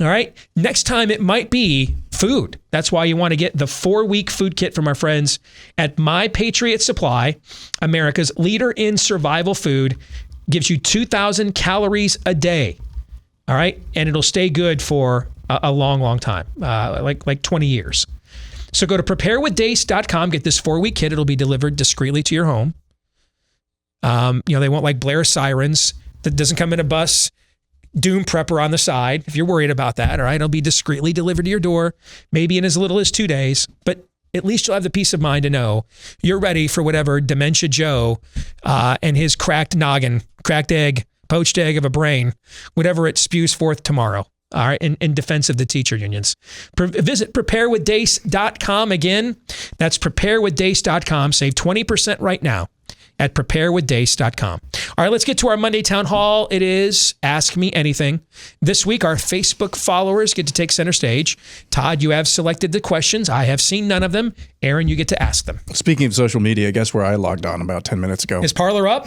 All right. Next time it might be food. That's why you want to get the 4-week food kit from our friends at My Patriot Supply, America's leader in survival food. Gives you 2,000 calories a day. All right. And it'll stay good for a long, long time, like 20 years. So go to preparewithdace.com, get this 4-week kit. It'll be delivered discreetly to your home. They won't like blare sirens. That doesn't come in a bus. Doom prepper on the side, if you're worried about that, all right? It'll be discreetly delivered to your door, maybe in as little as 2 days, but at least you'll have the peace of mind to know you're ready for whatever Dementia Joe and his cracked noggin, cracked egg, poached egg of a brain, whatever it spews forth tomorrow, all right, in defense of the teacher unions. Visit preparewithdace.com again. That's preparewithdace.com. Save 20% right now at preparewithdace.com. All right, let's get to our Monday Town Hall. It is Ask Me Anything. This week, our Facebook followers get to take center stage. Todd, you have selected the questions. I have seen none of them. Aaron, you get to ask them.
Speaking of social media, guess where I logged on about 10 minutes ago?
Is Parler up?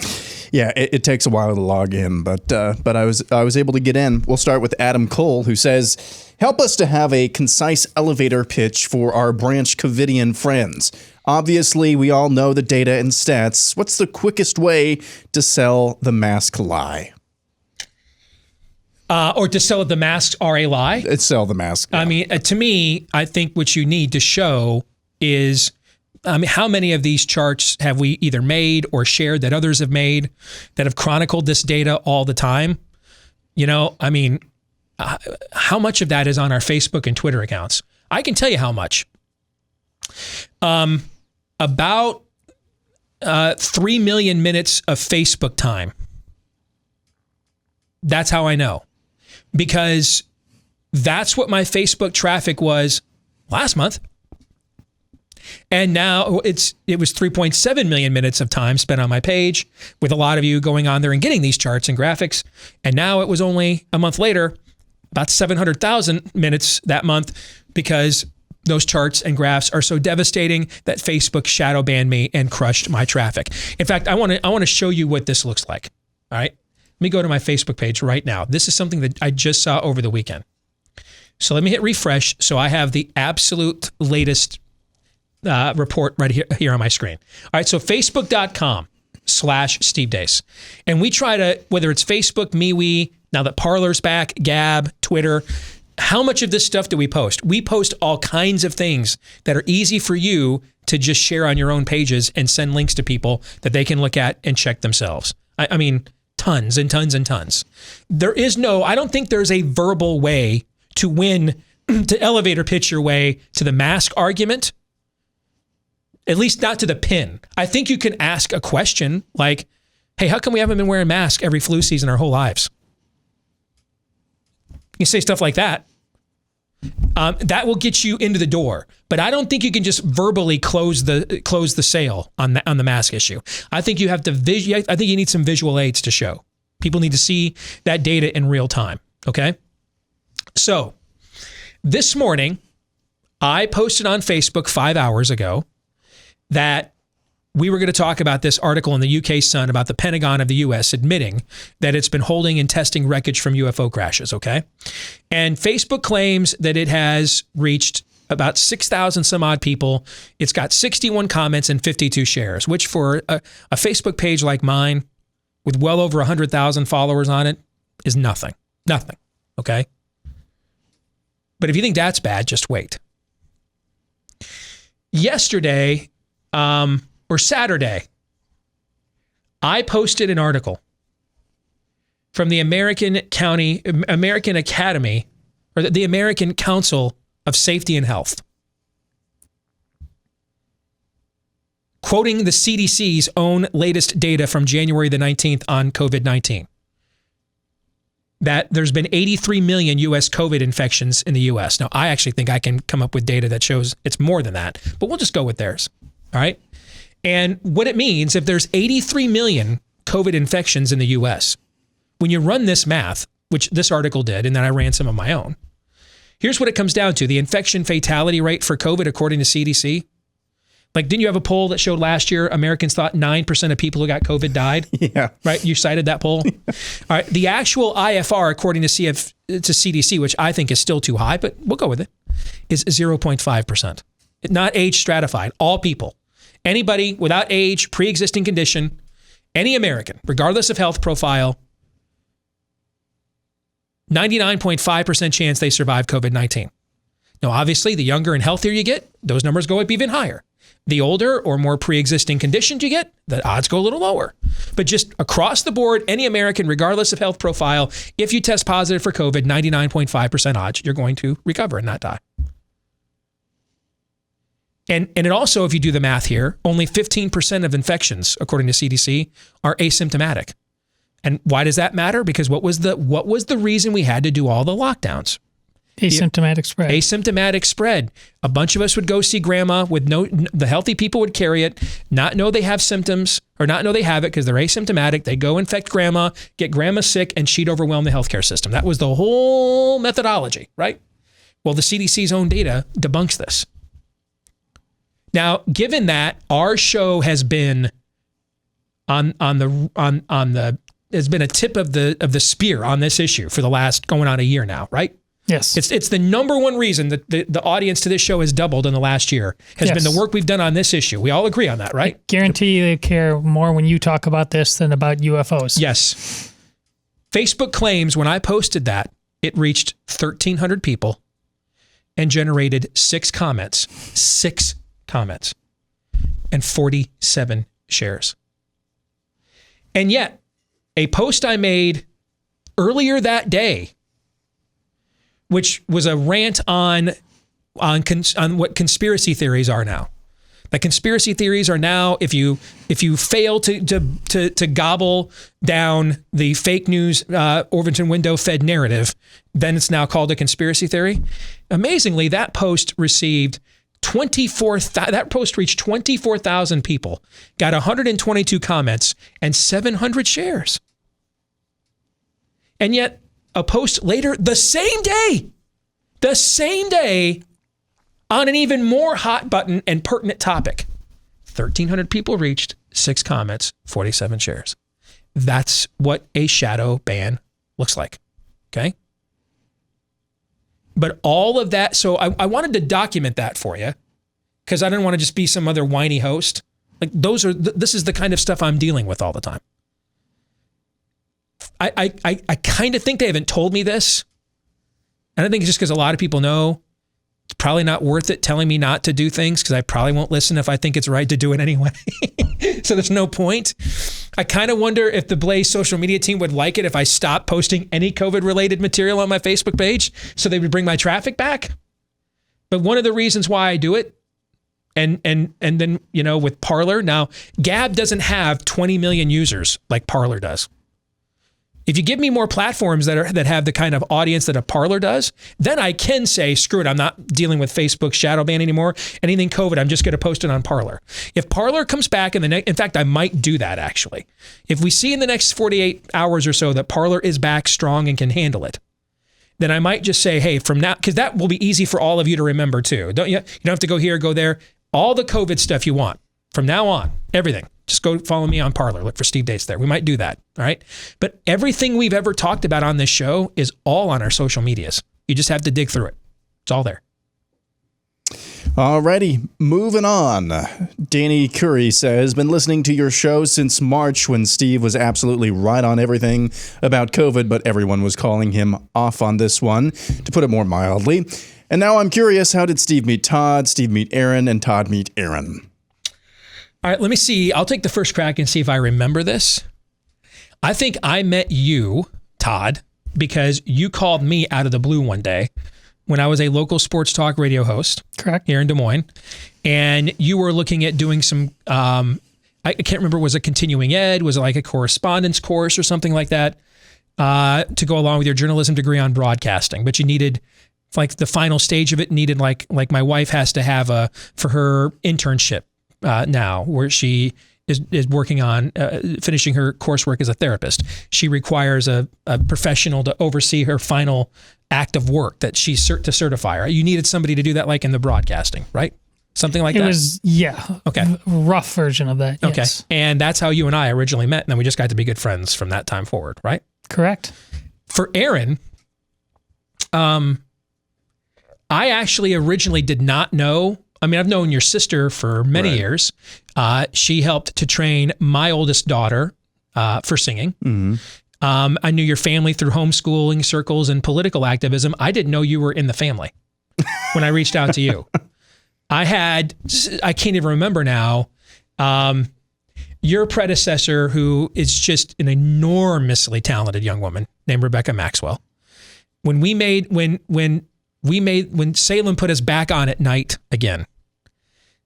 Yeah, it takes a while to log in, but I was able to get in. We'll start with Adam Cole, who says, help us to have a concise elevator pitch for our Branch Covidian friends. Obviously, we all know the data and stats. What's the quickest way to sell the mask lie?
Or to sell the masks are a lie?
Sell the mask. Yeah.
I mean, to me, I think what you need to show is, how many of these charts have we either made or shared that others have made that have chronicled this data all the time? How much of that is on our Facebook and Twitter accounts? I can tell you how much. About 3 million minutes of Facebook time. That's how I know. Because that's what my Facebook traffic was last month. And now it was 3.7 million minutes of time spent on my page with a lot of you going on there and getting these charts and graphics. And now it was only a month later, about 700,000 minutes that month, because those charts and graphs are so devastating that Facebook shadow banned me and crushed my traffic. In fact, I want to show you what this looks like. All right. Let me go to my Facebook page right now. This is something that I just saw over the weekend. So let me hit refresh. So I have the absolute latest report right here on my screen. All right. So facebook.com/Steve Deace. And we try to, whether it's Facebook, MeWe, now that Parler's back, Gab, Twitter, how much of this stuff do we post? We post all kinds of things that are easy for you to just share on your own pages and send links to people that they can look at and check themselves. I mean, tons and tons and tons. I don't think there's a verbal way to win, to elevator pitch your way to the mask argument, at least not to the pin. I think you can ask a question like, hey, how come we haven't been wearing masks every flu season our whole lives? You say stuff like that. That will get you into the door. But I don't think you can just verbally close the sale on the mask issue. I think you have to I think you need some visual aids to show. People need to see that data in real time. Okay. So this morning, I posted on Facebook 5 hours ago that we were going to talk about this article in the UK Sun about the Pentagon of the US admitting that it's been holding and testing wreckage from UFO crashes, okay? And Facebook claims that it has reached about 6,000 some odd people. It's got 61 comments and 52 shares, which for a Facebook page like mine with well over 100,000 followers on it is nothing. Nothing, okay? But if you think that's bad, just wait. Yesterday, or Saturday, I posted an article from the American Academy, or the American Council of Safety and Health, quoting the CDC's own latest data from January the 19th on COVID-19. that there's been 83 million U.S. COVID infections in the U.S. Now, I actually think I can come up with data that shows it's more than that, but we'll just go with theirs. All right. And what it means, if there's 83 million COVID infections in the U.S., when you run this math, which this article did, and then I ran some of my own, here's what it comes down to. The infection fatality rate for COVID, according to CDC, like, didn't you have a poll that showed last year Americans thought 9% of people who got COVID died?
Yeah.
Right? You cited that poll? All right. The actual IFR, according to CDC, which I think is still too high, but we'll go with it, is 0.5%. Not age stratified. All people. Anybody without age, pre-existing condition, any American, regardless of health profile, 99.5% chance they survive COVID-19. Now, obviously, the younger and healthier you get, those numbers go up even higher. The older or more pre-existing conditions you get, the odds go a little lower. But just across the board, any American, regardless of health profile, if you test positive for COVID, 99.5% odds you're going to recover and not die. And it also, if you do the math here, only 15% of infections, according to CDC, are asymptomatic. And why does that matter? Because what was the reason we had to do all the lockdowns?
Asymptomatic spread.
Asymptomatic spread. A bunch of us would go see grandma with the healthy people would carry it, not know they have symptoms or not know they have it because they're asymptomatic. They go infect grandma, get grandma sick, and she'd overwhelm the healthcare system. That was the whole methodology, right? Well, the CDC's own data debunks this. Now, given that our show has been has been a tip of the spear on this issue for the last going on a year now, right?
Yes.
It's the number one reason that the audience to this show has doubled in the last year has been the work we've done on this issue. We all agree on that, right?
I guarantee they care more when you talk about this than about UFOs.
Yes. Facebook claims when I posted that, it reached 1,300 people and generated 6 comments. 6 comments. And 47 shares. And yet, a post I made earlier that day, which was a rant on what conspiracy theories are now. Like, conspiracy theories are now, if you fail to gobble down the fake news Overton window fed narrative, then it's now called a conspiracy theory. Amazingly, that post received that post reached 24,000 people, got 122 comments and 700 shares. And yet, a post later, the same day, on an even more hot button and pertinent topic, 1,300 people reached, 6 comments, 47 shares. That's what a shadow ban looks like. Okay? But all of that, so I wanted to document that for you because I didn't want to just be some other whiny host. Like, this is the kind of stuff I'm dealing with all the time. I kind of think they haven't told me this. And I think it's just because a lot of people know it's probably not worth it telling me not to do things because I probably won't listen if I think it's right to do it anyway. So there's no point. I kind of wonder if the Blaze social media team would like it if I stopped posting any COVID-related material on my Facebook page so they would bring my traffic back. But one of the reasons why I do it, and then, with Parler, now Gab doesn't have 20 million users like Parler does. If you give me more platforms that have the kind of audience that a Parler does, then I can say, screw it, I'm not dealing with Facebook shadow ban anymore. Anything COVID, I'm just going to post it on Parler. If Parler comes back in fact, I might do that actually. If we see in the next 48 hours or so that Parler is back strong and can handle it, then I might just say, hey, from now, because that will be easy for all of you to remember too. You don't have to go here, go there. All the COVID stuff you want from now on, everything. Just go follow me on Parler. Look for Steve Deace there. We might do that. All right. But everything we've ever talked about on this show is all on our social medias. You just have to dig through it. It's all there.
Alrighty, moving on. Danny Curry says, been listening to your show since March when Steve was absolutely right on everything about COVID, but everyone was calling him off on this one, to put it more mildly. And now I'm curious, how did Steve meet Todd, Steve meet Aaron, and Todd meet Aaron?
All right, let me see. I'll take the first crack and see if I remember this. I think I met you, Todd, because you called me out of the blue one day when I was a local sports talk radio host.
Correct.
Here in Des Moines. And you were looking at doing some, I can't remember, was it continuing ed? Was it like a correspondence course or something like that? to go along with your journalism degree on broadcasting, but you needed like the final stage of it needed like my wife has to have for her internship now where she is working on finishing her coursework as a therapist. She requires a professional to oversee her final act of work that she's to certify her. You needed somebody to do that like in the broadcasting, right? Something like that?
It was, yeah.
Okay.
Rough version of that,
Okay.
yes.
And that's how you and I originally met, and then we just got to be good friends from that time forward, right?
Correct.
For Aaron, I actually originally did not know. I mean, I've known your sister for many years. She helped to train my oldest daughter for singing.
Mm-hmm.
I knew your family through homeschooling circles and political activism. I didn't know you were in the family when I reached out to you. I can't even remember now, your predecessor, who is just an enormously talented young woman named Rebecca Maxwell. When Salem put us back on at night again,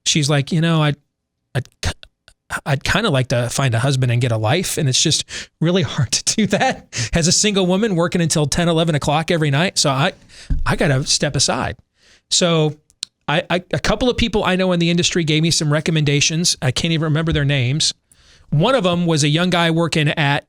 she's like, I'd kind of like to find a husband and get a life. And it's just really hard to do that as a single woman working until 10, 11 o'clock every night. So I got to step aside. So a couple of people I know in the industry gave me some recommendations. I can't even remember their names. One of them was a young guy working at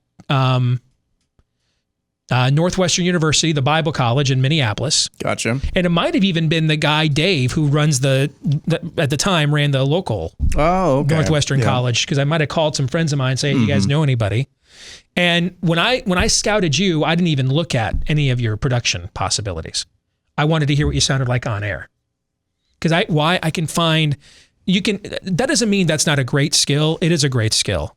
Northwestern University, the Bible College in Minneapolis.
Gotcha.
And it might have even been the guy, Dave, who runs at the time ran the local Northwestern College, because I might have called some friends of mine and say, hey, you guys know anybody? And when I scouted you, I didn't even look at any of your production possibilities. I wanted to hear what you sounded like on air. Because I can find, that doesn't mean that's not a great skill. It is a great skill.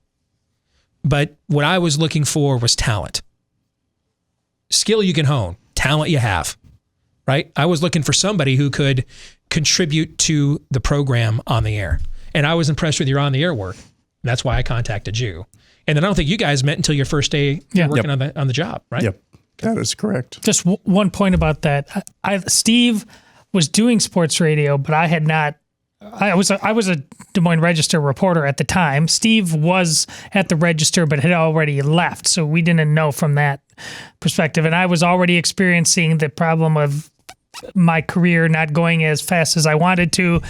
But what I was looking for was talent. Skill you can hone, talent you have, right? I was looking for somebody who could contribute to the program on the air. And I was impressed with your on the air work. That's why I contacted you. And then I don't think you guys met until your first day working on the job, right?
Yep, that is correct.
Just one point about that. Steve was doing sports radio, but I had not. I was a Des Moines Register reporter at the time. Steve was at the Register, but had already left, so we didn't know from that perspective. And I was already experiencing the problem of my career not going as fast as I wanted to,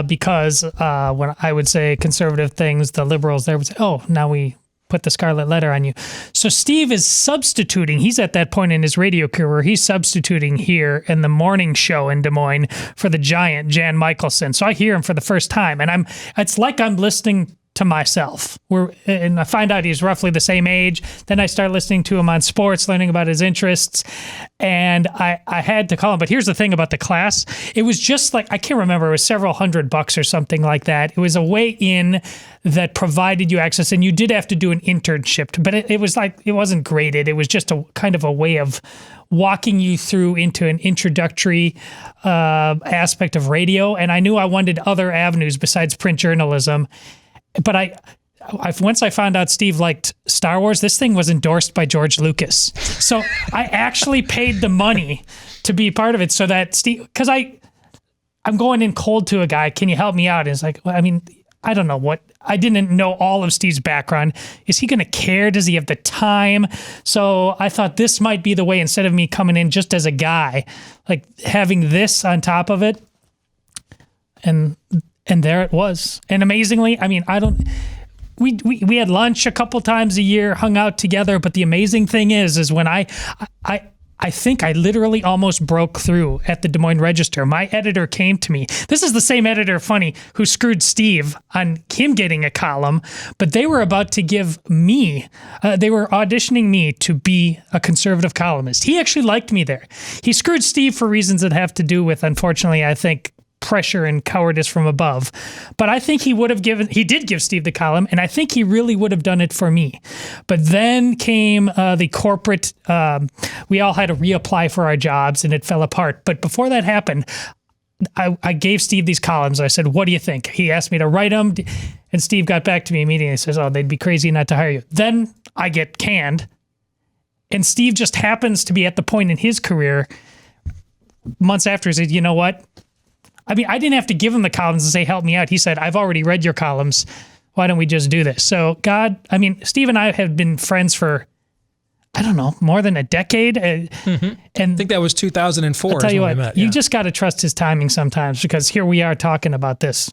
because when I would say conservative things, the liberals there would say, "Oh, now we put the scarlet letter on you." So Steve is substituting. He's at that point in his radio career. He's substituting here in the morning show in Des Moines for the giant Jan Michelson. So I hear him for the first time, and it's like I'm listening to myself. And I find out he's roughly the same age. Then I start listening to him on sports, learning about his interests. And I had to call him. But here's the thing about the class. It was just like, I can't remember, it was several $100 or something like that. It was a way in that provided you access, and you did have to do an internship. But it was like, it wasn't graded. It was just a kind of a way of walking you through into an introductory aspect of radio. And I knew I wanted other avenues besides print journalism. But I once I found out Steve liked Star Wars, this thing was endorsed by George Lucas. So I actually paid the money to be part of it so that Steve, because I'm going in cold to a guy, can you help me out? And it's like, well, I mean, I don't know I didn't know all of Steve's background. Is he going to care? Does he have the time? So I thought this might be the way, instead of me coming in just as a guy, like having this on top of it. And there it was. And amazingly, I mean, we had lunch a couple times a year, hung out together. But the amazing thing is when I think I literally almost broke through at the Des Moines Register. My editor came to me. This is the same editor, funny, who screwed Steve on him getting a column. But they were about to give me, they were auditioning me to be a conservative columnist. He actually liked me there. He screwed Steve for reasons that have to do with, unfortunately, I think, pressure and cowardice from above. But I think he did give Steve the column, and I think he really would have done it for me. But then came the corporate, we all had to reapply for our jobs, and it fell apart. But before that happened, I gave Steve these columns. I said, what do you think? He asked me to write them, and Steve got back to me immediately. He says, oh, they'd be crazy not to hire you. Then I get canned, and Steve just happens to be at the point in his career, months after, he said, you know what? I mean, I didn't have to give him the columns and say, help me out. He said, I've already read your columns. Why don't we just do this? So Steve and I have been friends for, I don't know, more than a decade. And
I think that was 2004.
I'll tell you what,
met,
you just got to trust his timing sometimes, because here we are talking about this.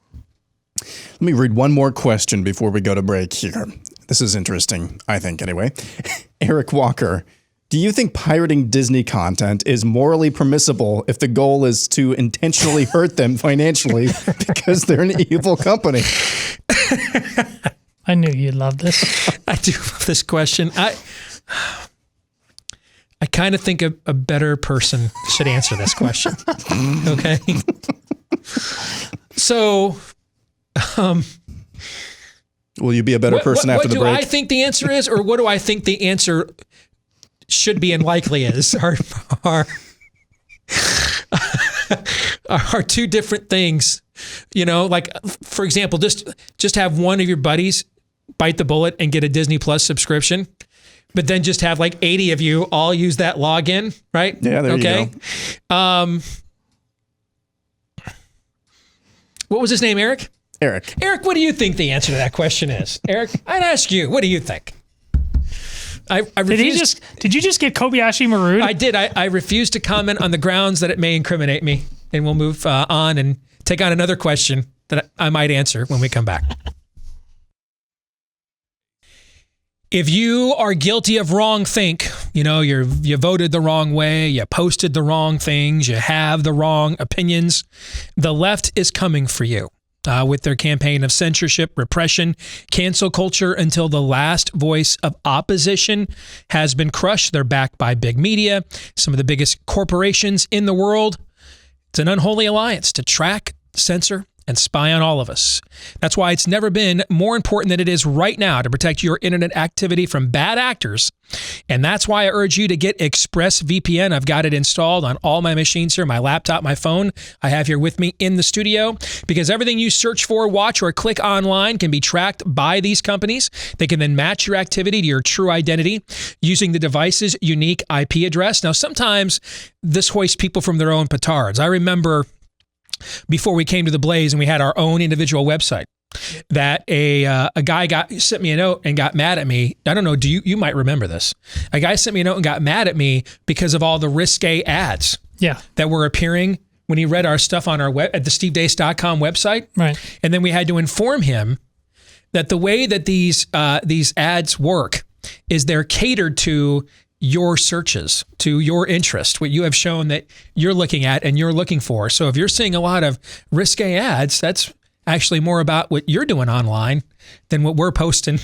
Let me read one more question before we go to break here. This is interesting, I think, anyway. Eric Walker, do you think pirating Disney content is morally permissible if the goal is to intentionally hurt them financially because they're an evil company?
I knew you'd love this.
I do love this question. I kind of think a better person should answer this question. Okay. So,
will you be a better person after the break?
What do I think the answer is, or what do I think the answer should be and likely is? Are two different things. You know, like, for example, just have one of your buddies bite the bullet and get a Disney Plus subscription, but then just have like 80 of you all use that login, right?
Yeah, there you go.
What was his name, Eric?
Eric.
Eric, what do you think the answer to that question is? Eric, I'd ask you, what do you think? I refused.
Did you just get Kobayashi Maru?
I did. I refuse to comment on the grounds that it may incriminate me, and we'll move on and take on another question that I might answer when we come back. If you are guilty of wrongthink, you know, you voted the wrong way, you posted the wrong things, you have the wrong opinions, the left is coming for you with their campaign of censorship, repression, cancel culture until the last voice of opposition has been crushed. They're backed by big media, some of the biggest corporations in the world. It's an unholy alliance to track, censor, and spy on all of us. That's why it's never been more important than it is right now to protect your internet activity from bad actors. And that's why I urge you to get ExpressVPN. I've got it installed on all my machines here, my laptop, my phone. I have here with me in the studio, because everything you search for, watch, or click online can be tracked by these companies. They can then match your activity to your true identity using the device's unique IP address. Now, sometimes this hoists people from their own petards. I remember before we came to the Blaze and we had our own individual website, that a guy sent me a note and got mad at me. I don't know, you might remember this. A guy sent me a note and got mad at me because of all the risque ads that were appearing when he read our stuff on our at the stevedeace.com website.
Right.
And then we had to inform him that the way that these ads work is they're catered to your searches, to your interest, what you have shown that you're looking at and you're looking for. So if you're seeing a lot of risque ads, that's actually more about what you're doing online than what we're posting.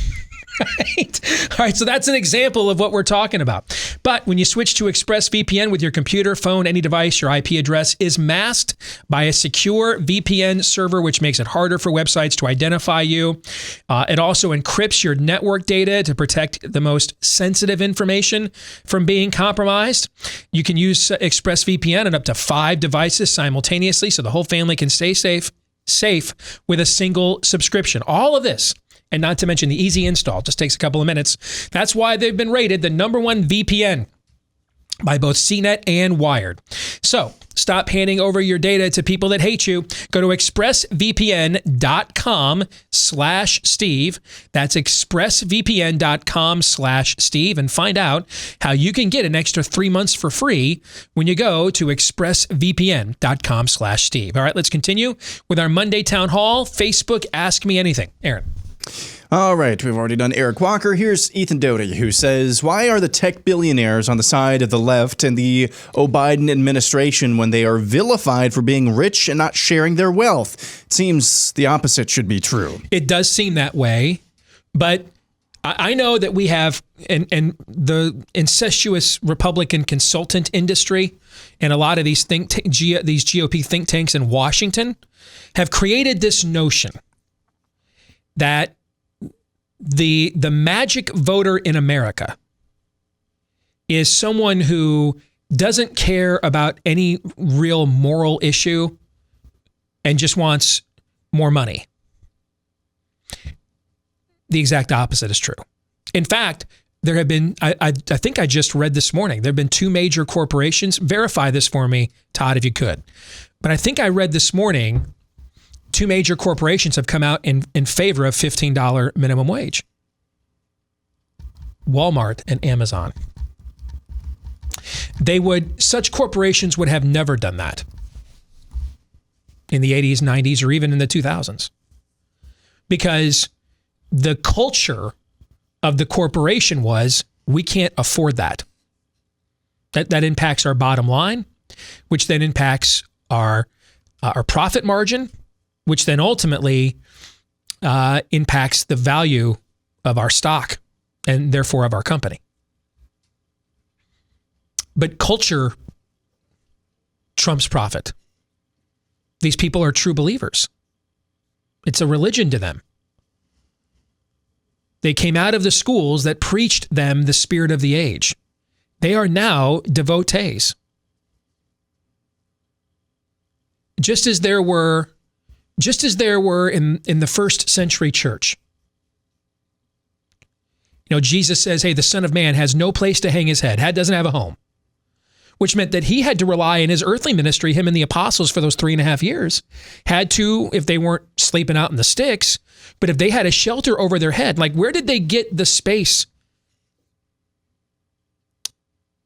Right? All right, so that's an example of what we're talking about. But when you switch to ExpressVPN with your computer, phone, any device, your IP address is masked by a secure VPN server, which makes it harder for websites to identify you. It also encrypts your network data to protect the most sensitive information from being compromised. You can use ExpressVPN on up to 5 devices simultaneously, so the whole family can stay safe with a single subscription. All of this, and not to mention the easy install, just takes a couple of minutes. That's why they've been rated the #1 VPN by both CNET and Wired. So stop handing over your data to people that hate you. Go to expressvpn.com/Steve. That's expressvpn.com/Steve, and find out how you can get an extra 3 months for free when you go to expressvpn.com/Steve. All right, let's continue with our Monday Town Hall. Facebook Ask Me Anything. Aaron.
All right, we've already done Eric Walker. Here's Ethan Doty, who says, why are the tech billionaires on the side of the left and the Biden administration when they are vilified for being rich and not sharing their wealth? It seems the opposite should be true.
It does seem that way, but I know that we have, and the incestuous Republican consultant industry and a lot of these these GOP think tanks in Washington have created this notion that the magic voter in America is someone who doesn't care about any real moral issue and just wants more money. The exact opposite is true. In fact, there have been, I think I just read this morning, there have been 2 major corporations. Verify this for me, Todd, if you could. But I think I read this morning 2 major corporations have come out in favor of $15 minimum wage. Walmart and Amazon. such corporations would have never done that in the 80s, 90s, or even in the 2000s. Because the culture of the corporation was, we can't afford that. That impacts our bottom line, which then impacts our profit margin, which then ultimately impacts the value of our stock and therefore of our company. But culture trumps profit. These people are true believers. It's a religion to them. They came out of the schools that preached them the spirit of the age. They are now devotees. Just as there were in the first century church. You know, Jesus says, hey, the Son of Man has no place to hang his head, doesn't have a home. Which meant that he had to rely in his earthly ministry, him and the apostles for those 3.5 years, had to, if they weren't sleeping out in the sticks, but if they had a shelter over their head, like where did they get the space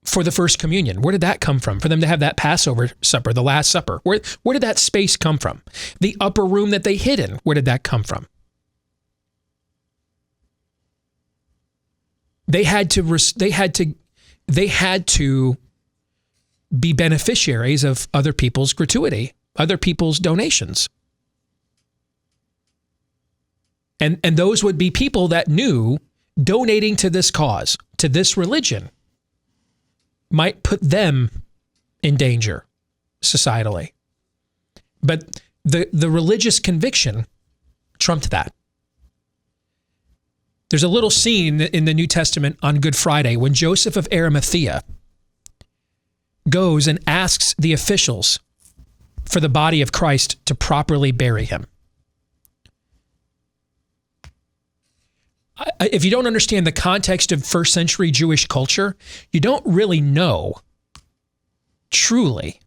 for the first communion? Where did that come from? For them to have that Passover supper, the Last Supper. Where did that space come from? The upper room that they hid in, where did that come from? They had to be beneficiaries of other people's gratuity, other people's donations. And those would be people that knew donating to this cause, to this religion, might put them in danger societally. But the religious conviction trumped that. There's a little scene in the New Testament on Good Friday when Joseph of Arimathea goes and asks the officials for the body of Christ to properly bury him. If you don't understand the context of first century Jewish culture, you don't really know truly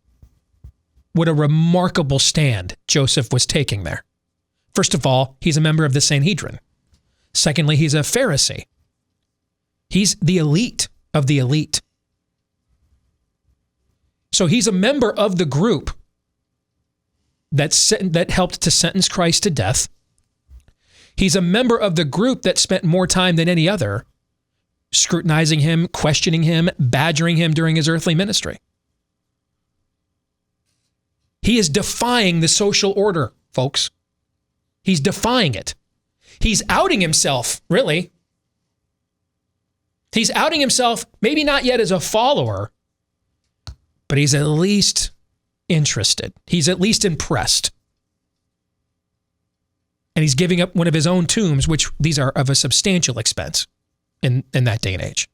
what a remarkable stand Joseph was taking there. First of all, he's a member of the Sanhedrin. Secondly, he's a Pharisee. He's the elite of the elite. So he's a member of the group that helped to sentence Christ to death. He's a member of the group that spent more time than any other scrutinizing him, questioning him, badgering him during his earthly ministry. He is defying the social order, folks. He's defying it. He's outing himself, really. He's outing himself, maybe not yet as a follower, but he's at least interested. He's at least impressed. And he's giving up one of his own tombs, which these are of a substantial expense in that day and age.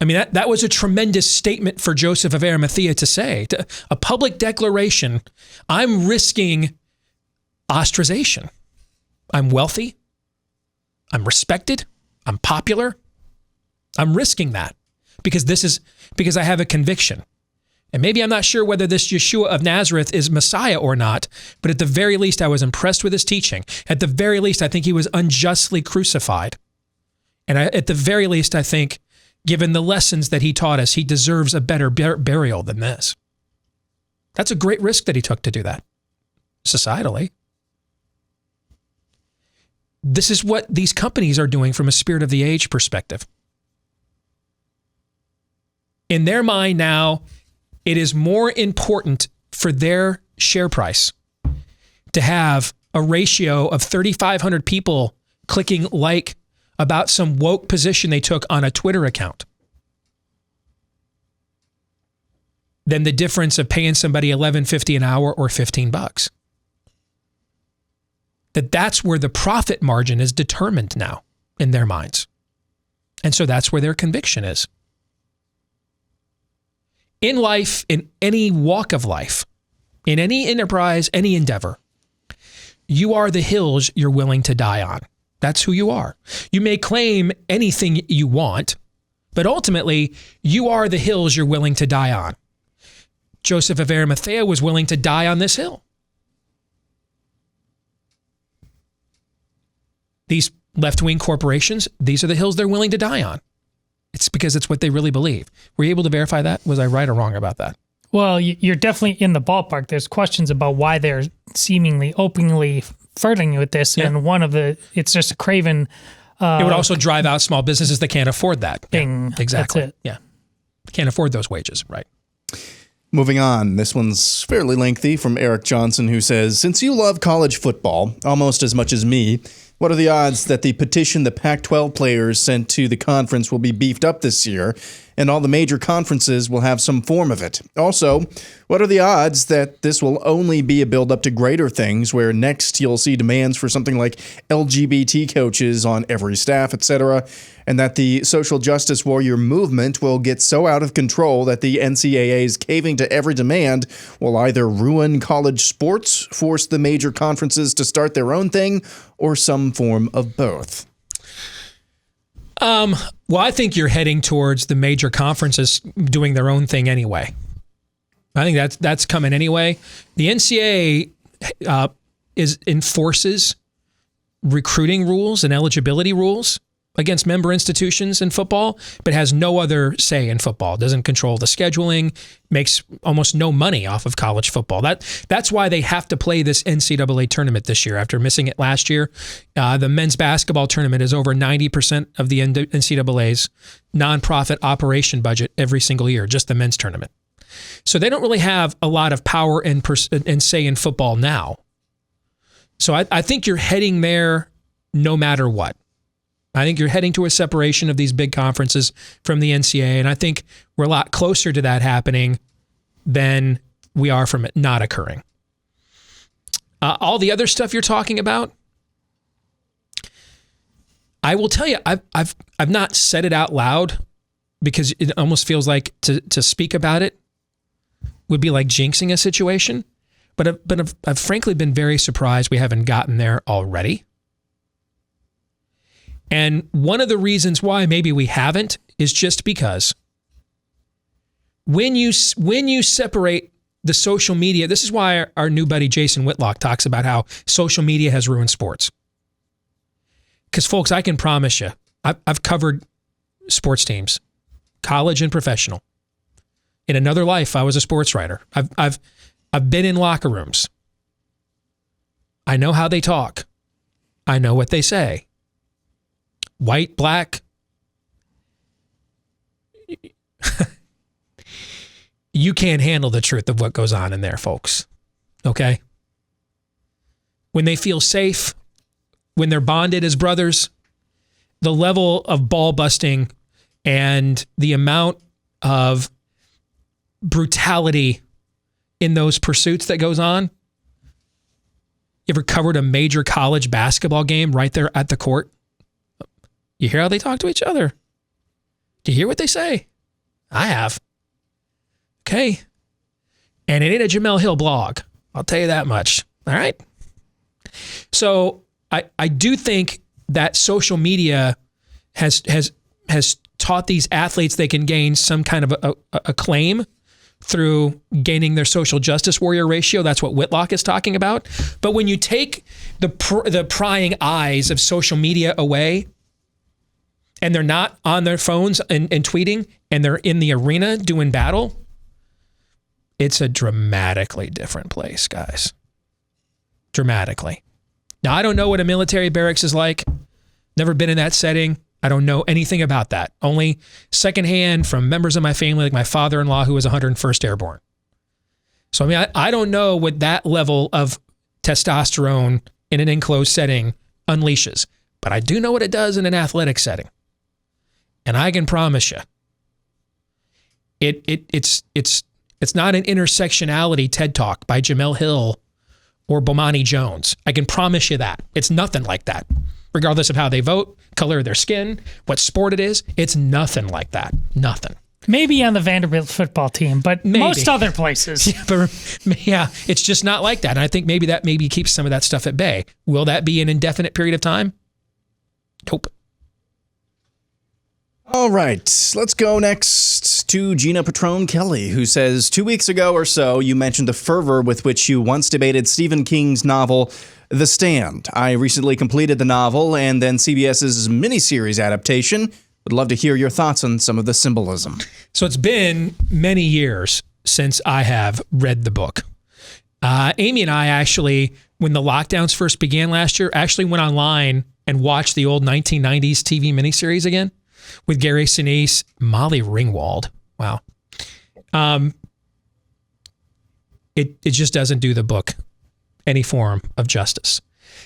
I mean, that was a tremendous statement for Joseph of Arimathea to say, a public declaration. I'm risking ostracization. I'm wealthy. I'm respected. I'm popular. I'm risking that because I have a conviction. And maybe I'm not sure whether this Yeshua of Nazareth is Messiah or not, but at the very least, I was impressed with his teaching. At the very least, I think he was unjustly crucified. And at the very least, I think, given the lessons that he taught us, he deserves a better burial than this. That's a great risk that he took to do that, societally. This is what these companies are doing from a spirit of the age perspective. In their mind now, it is more important for their share price to have a ratio of 3,500 people clicking like about some woke position they took on a Twitter account than the difference of paying somebody $11.50 an hour or $15. That's where the profit margin is determined now in their minds. And so that's where their conviction is. In life, in any walk of life, in any enterprise, any endeavor, you are the hills you're willing to die on. That's who you are. You may claim anything you want, but ultimately, you are the hills you're willing to die on. Joseph of Arimathea was willing to die on this hill. These left-wing corporations, these are the hills they're willing to die on. It's because it's what they really believe. Were you able to verify that? Was I right or wrong about that?
Well, you're definitely in the ballpark. There's questions about why they're seemingly openly flirting with this, and it's just a craven.
It would also drive out small businesses that can't afford that.
Bing.
Yeah, exactly.
That's it.
Yeah. Can't afford those wages, right?
Moving on, this one's fairly lengthy from Eric Johnson, who says, since you love college football almost as much as me, what are the odds that the petition the Pac-12 players sent to the conference will be beefed up this year, and all the major conferences will have some form of it? Also, what are the odds that this will only be a build-up to greater things, where next you'll see demands for something like LGBT coaches on every staff, etc., and that the social justice warrior movement will get so out of control that the NCAA's caving to every demand will either ruin college sports, force the major conferences to start their own thing, or some form of both?
Well, I think you're heading towards the major conferences doing their own thing anyway. I think that's coming anyway. The NCAA enforces recruiting rules and eligibility rules against member institutions in football, but has no other say in football. Doesn't control the scheduling, makes almost no money off of college football. That's why they have to play this NCAA tournament this year after missing it last year. The men's basketball tournament is over 90% of the NCAA's nonprofit operation budget every single year, just the men's tournament. So they don't really have a lot of power and say in football now. So I think you're heading there no matter what. I think you're heading to a separation of these big conferences from the NCAA, and I think we're a lot closer to that happening than we are from it not occurring. All the other stuff you're talking about, I will tell you, I've not said it out loud because it almost feels like to speak about it would be like jinxing a situation. But I've frankly been very surprised we haven't gotten there already. And one of the reasons why maybe we haven't is just because when you separate the social media, this is why our new buddy Jason Whitlock talks about how social media has ruined sports. Because folks, I can promise you, I've covered sports teams, college and professional. In another life, I was a sports writer. I've been in locker rooms. I know how they talk. I know what they say. White, black. You can't handle the truth of what goes on in there, folks. Okay? When they feel safe, when they're bonded as brothers, the level of ball busting and the amount of brutality in those pursuits that goes on. You ever covered a major college basketball game right there at the court? You hear how they talk to each other? Do you hear what they say? I have. Okay. And it ain't a Jamel Hill blog. I'll tell you that much. All right. So I do think that social media has taught these athletes they can gain some kind of acclaim through gaining their social justice warrior ratio. That's what Whitlock is talking about. But when you take the prying eyes of social media away, and they're not on their phones and tweeting, and they're in the arena doing battle, it's a dramatically different place, guys. Dramatically. Now, I don't know what a military barracks is like. Never been in that setting. I don't know anything about that. Only secondhand from members of my family, like my father-in-law, who was 101st Airborne. So, I mean, I don't know what that level of testosterone in an enclosed setting unleashes, but I do know what it does in an athletic setting. And I can promise you, it's not an intersectionality TED Talk by Jamel Hill or Bomani Jones. I can promise you that. It's nothing like that. Regardless of how they vote, color of their skin, what sport it is, it's nothing like that. Nothing.
Maybe on the Vanderbilt football team, but maybe. Most other places.
Yeah, it's just not like that. And I think maybe that keeps some of that stuff at bay. Will that be an indefinite period of time? Nope.
All right, let's go next to Gina Patrone Kelly, who says 2 weeks ago or so, you mentioned the fervor with which you once debated Stephen King's novel, The Stand. I recently completed the novel and then CBS's miniseries adaptation. Would love to hear your thoughts on some of the symbolism.
So it's been many years since I have read the book. Amy and I actually, when the lockdowns first began last year, actually went online and watched the old 1990s TV miniseries again with Gary Sinise, Molly Ringwald. Wow. It just doesn't do the book any form of justice.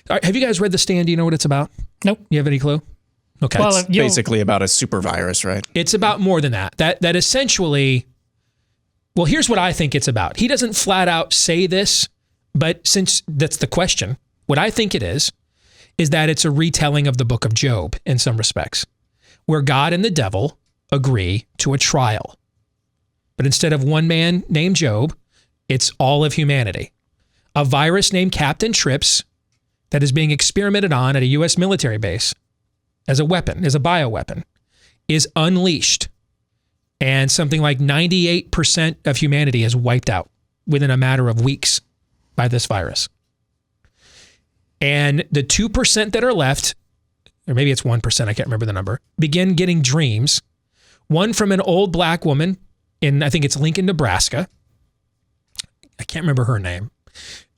All right, have you guys read The Stand? Do you know what it's about?
Nope.
You have any clue? Okay.
Well,
It's basically about a super virus, right?
It's about more than that. That essentially, well, here's what I think it's about. He doesn't flat out say this, but since that's the question, what I think it is that it's a retelling of the book of Job in some respects, where God and the devil agree to a trial. But instead of one man named Job, it's all of humanity. A virus named Captain Trips that is being experimented on at a U.S. military base as a weapon, as a bioweapon, is unleashed. And something like 98% of humanity is wiped out within a matter of weeks by this virus. And the 2% that are left, or maybe it's 1%, I can't remember the number, begin getting dreams. One from an old black woman in, I think it's Lincoln, Nebraska. I can't remember her name.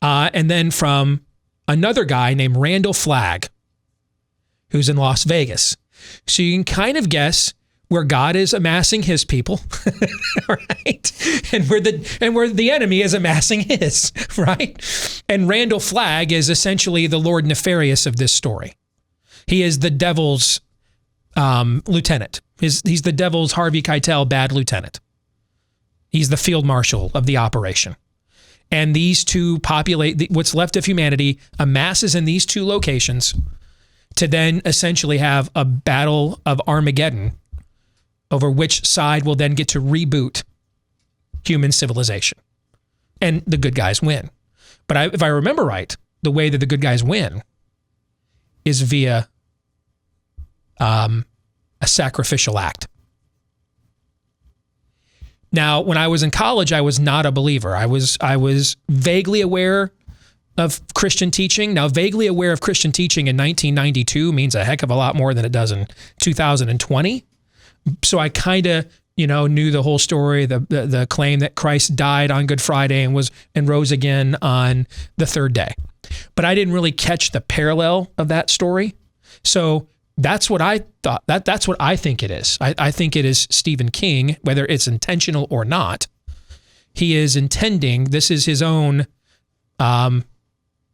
And then from another guy named Randall Flagg, who's in Las Vegas. So you can kind of guess where God is amassing his people, right? And where the enemy is amassing his, right? And Randall Flagg is essentially the Lord Nefarious of this story. He is the devil's lieutenant. He's the devil's Harvey Keitel bad lieutenant. He's the field marshal of the operation. And these two populate, what's left of humanity amasses in these two locations to then essentially have a battle of Armageddon over which side will then get to reboot human civilization. And the good guys win. But if I remember right, the way that the good guys win is via a sacrificial act. Now, when I was in college, I was not a believer. I was vaguely aware of Christian teaching. Now, vaguely aware of Christian teaching in 1992 means a heck of a lot more than it does in 2020. So I kind of, knew the whole story, the claim that Christ died on Good Friday and rose again on the third day. But I didn't really catch the parallel of that story. So that's what I thought. That's what I think it is. I think it is Stephen King, whether it's intentional or not. He is intending, this is his own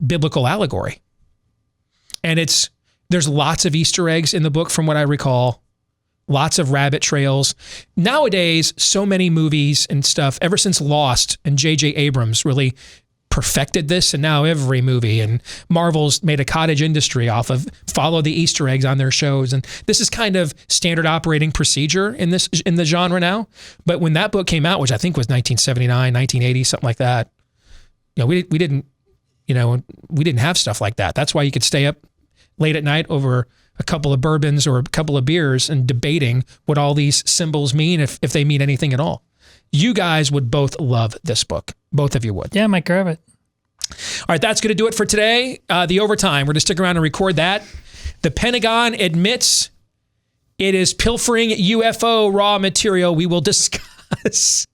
biblical allegory. And there's lots of Easter eggs in the book from what I recall. Lots of rabbit trails. Nowadays, so many movies and stuff, ever since Lost and J.J. Abrams really perfected this, and now every movie, and Marvel's made a cottage industry off of follow the Easter eggs on their shows, and this is kind of standard operating procedure in the genre now. But when that book came out, which I think was 1979, 1980, something like that, we didn't have stuff like that. That's why you could stay up late at night over a couple of bourbons or a couple of beers and debating what all these symbols mean, if they mean anything at all. You guys would both love this book. Both of you would.
Yeah, I might grab it.
All right, that's going to do it for today. The overtime, we're going to stick around and record that. The Pentagon admits it is pilfering UFO raw material. We will discuss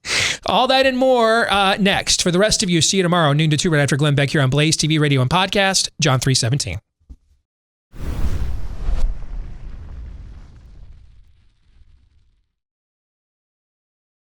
all that and more next. For the rest of you, see you tomorrow, noon to 2, right after Glenn Beck here on Blaze TV, radio, and podcast, John 3:17.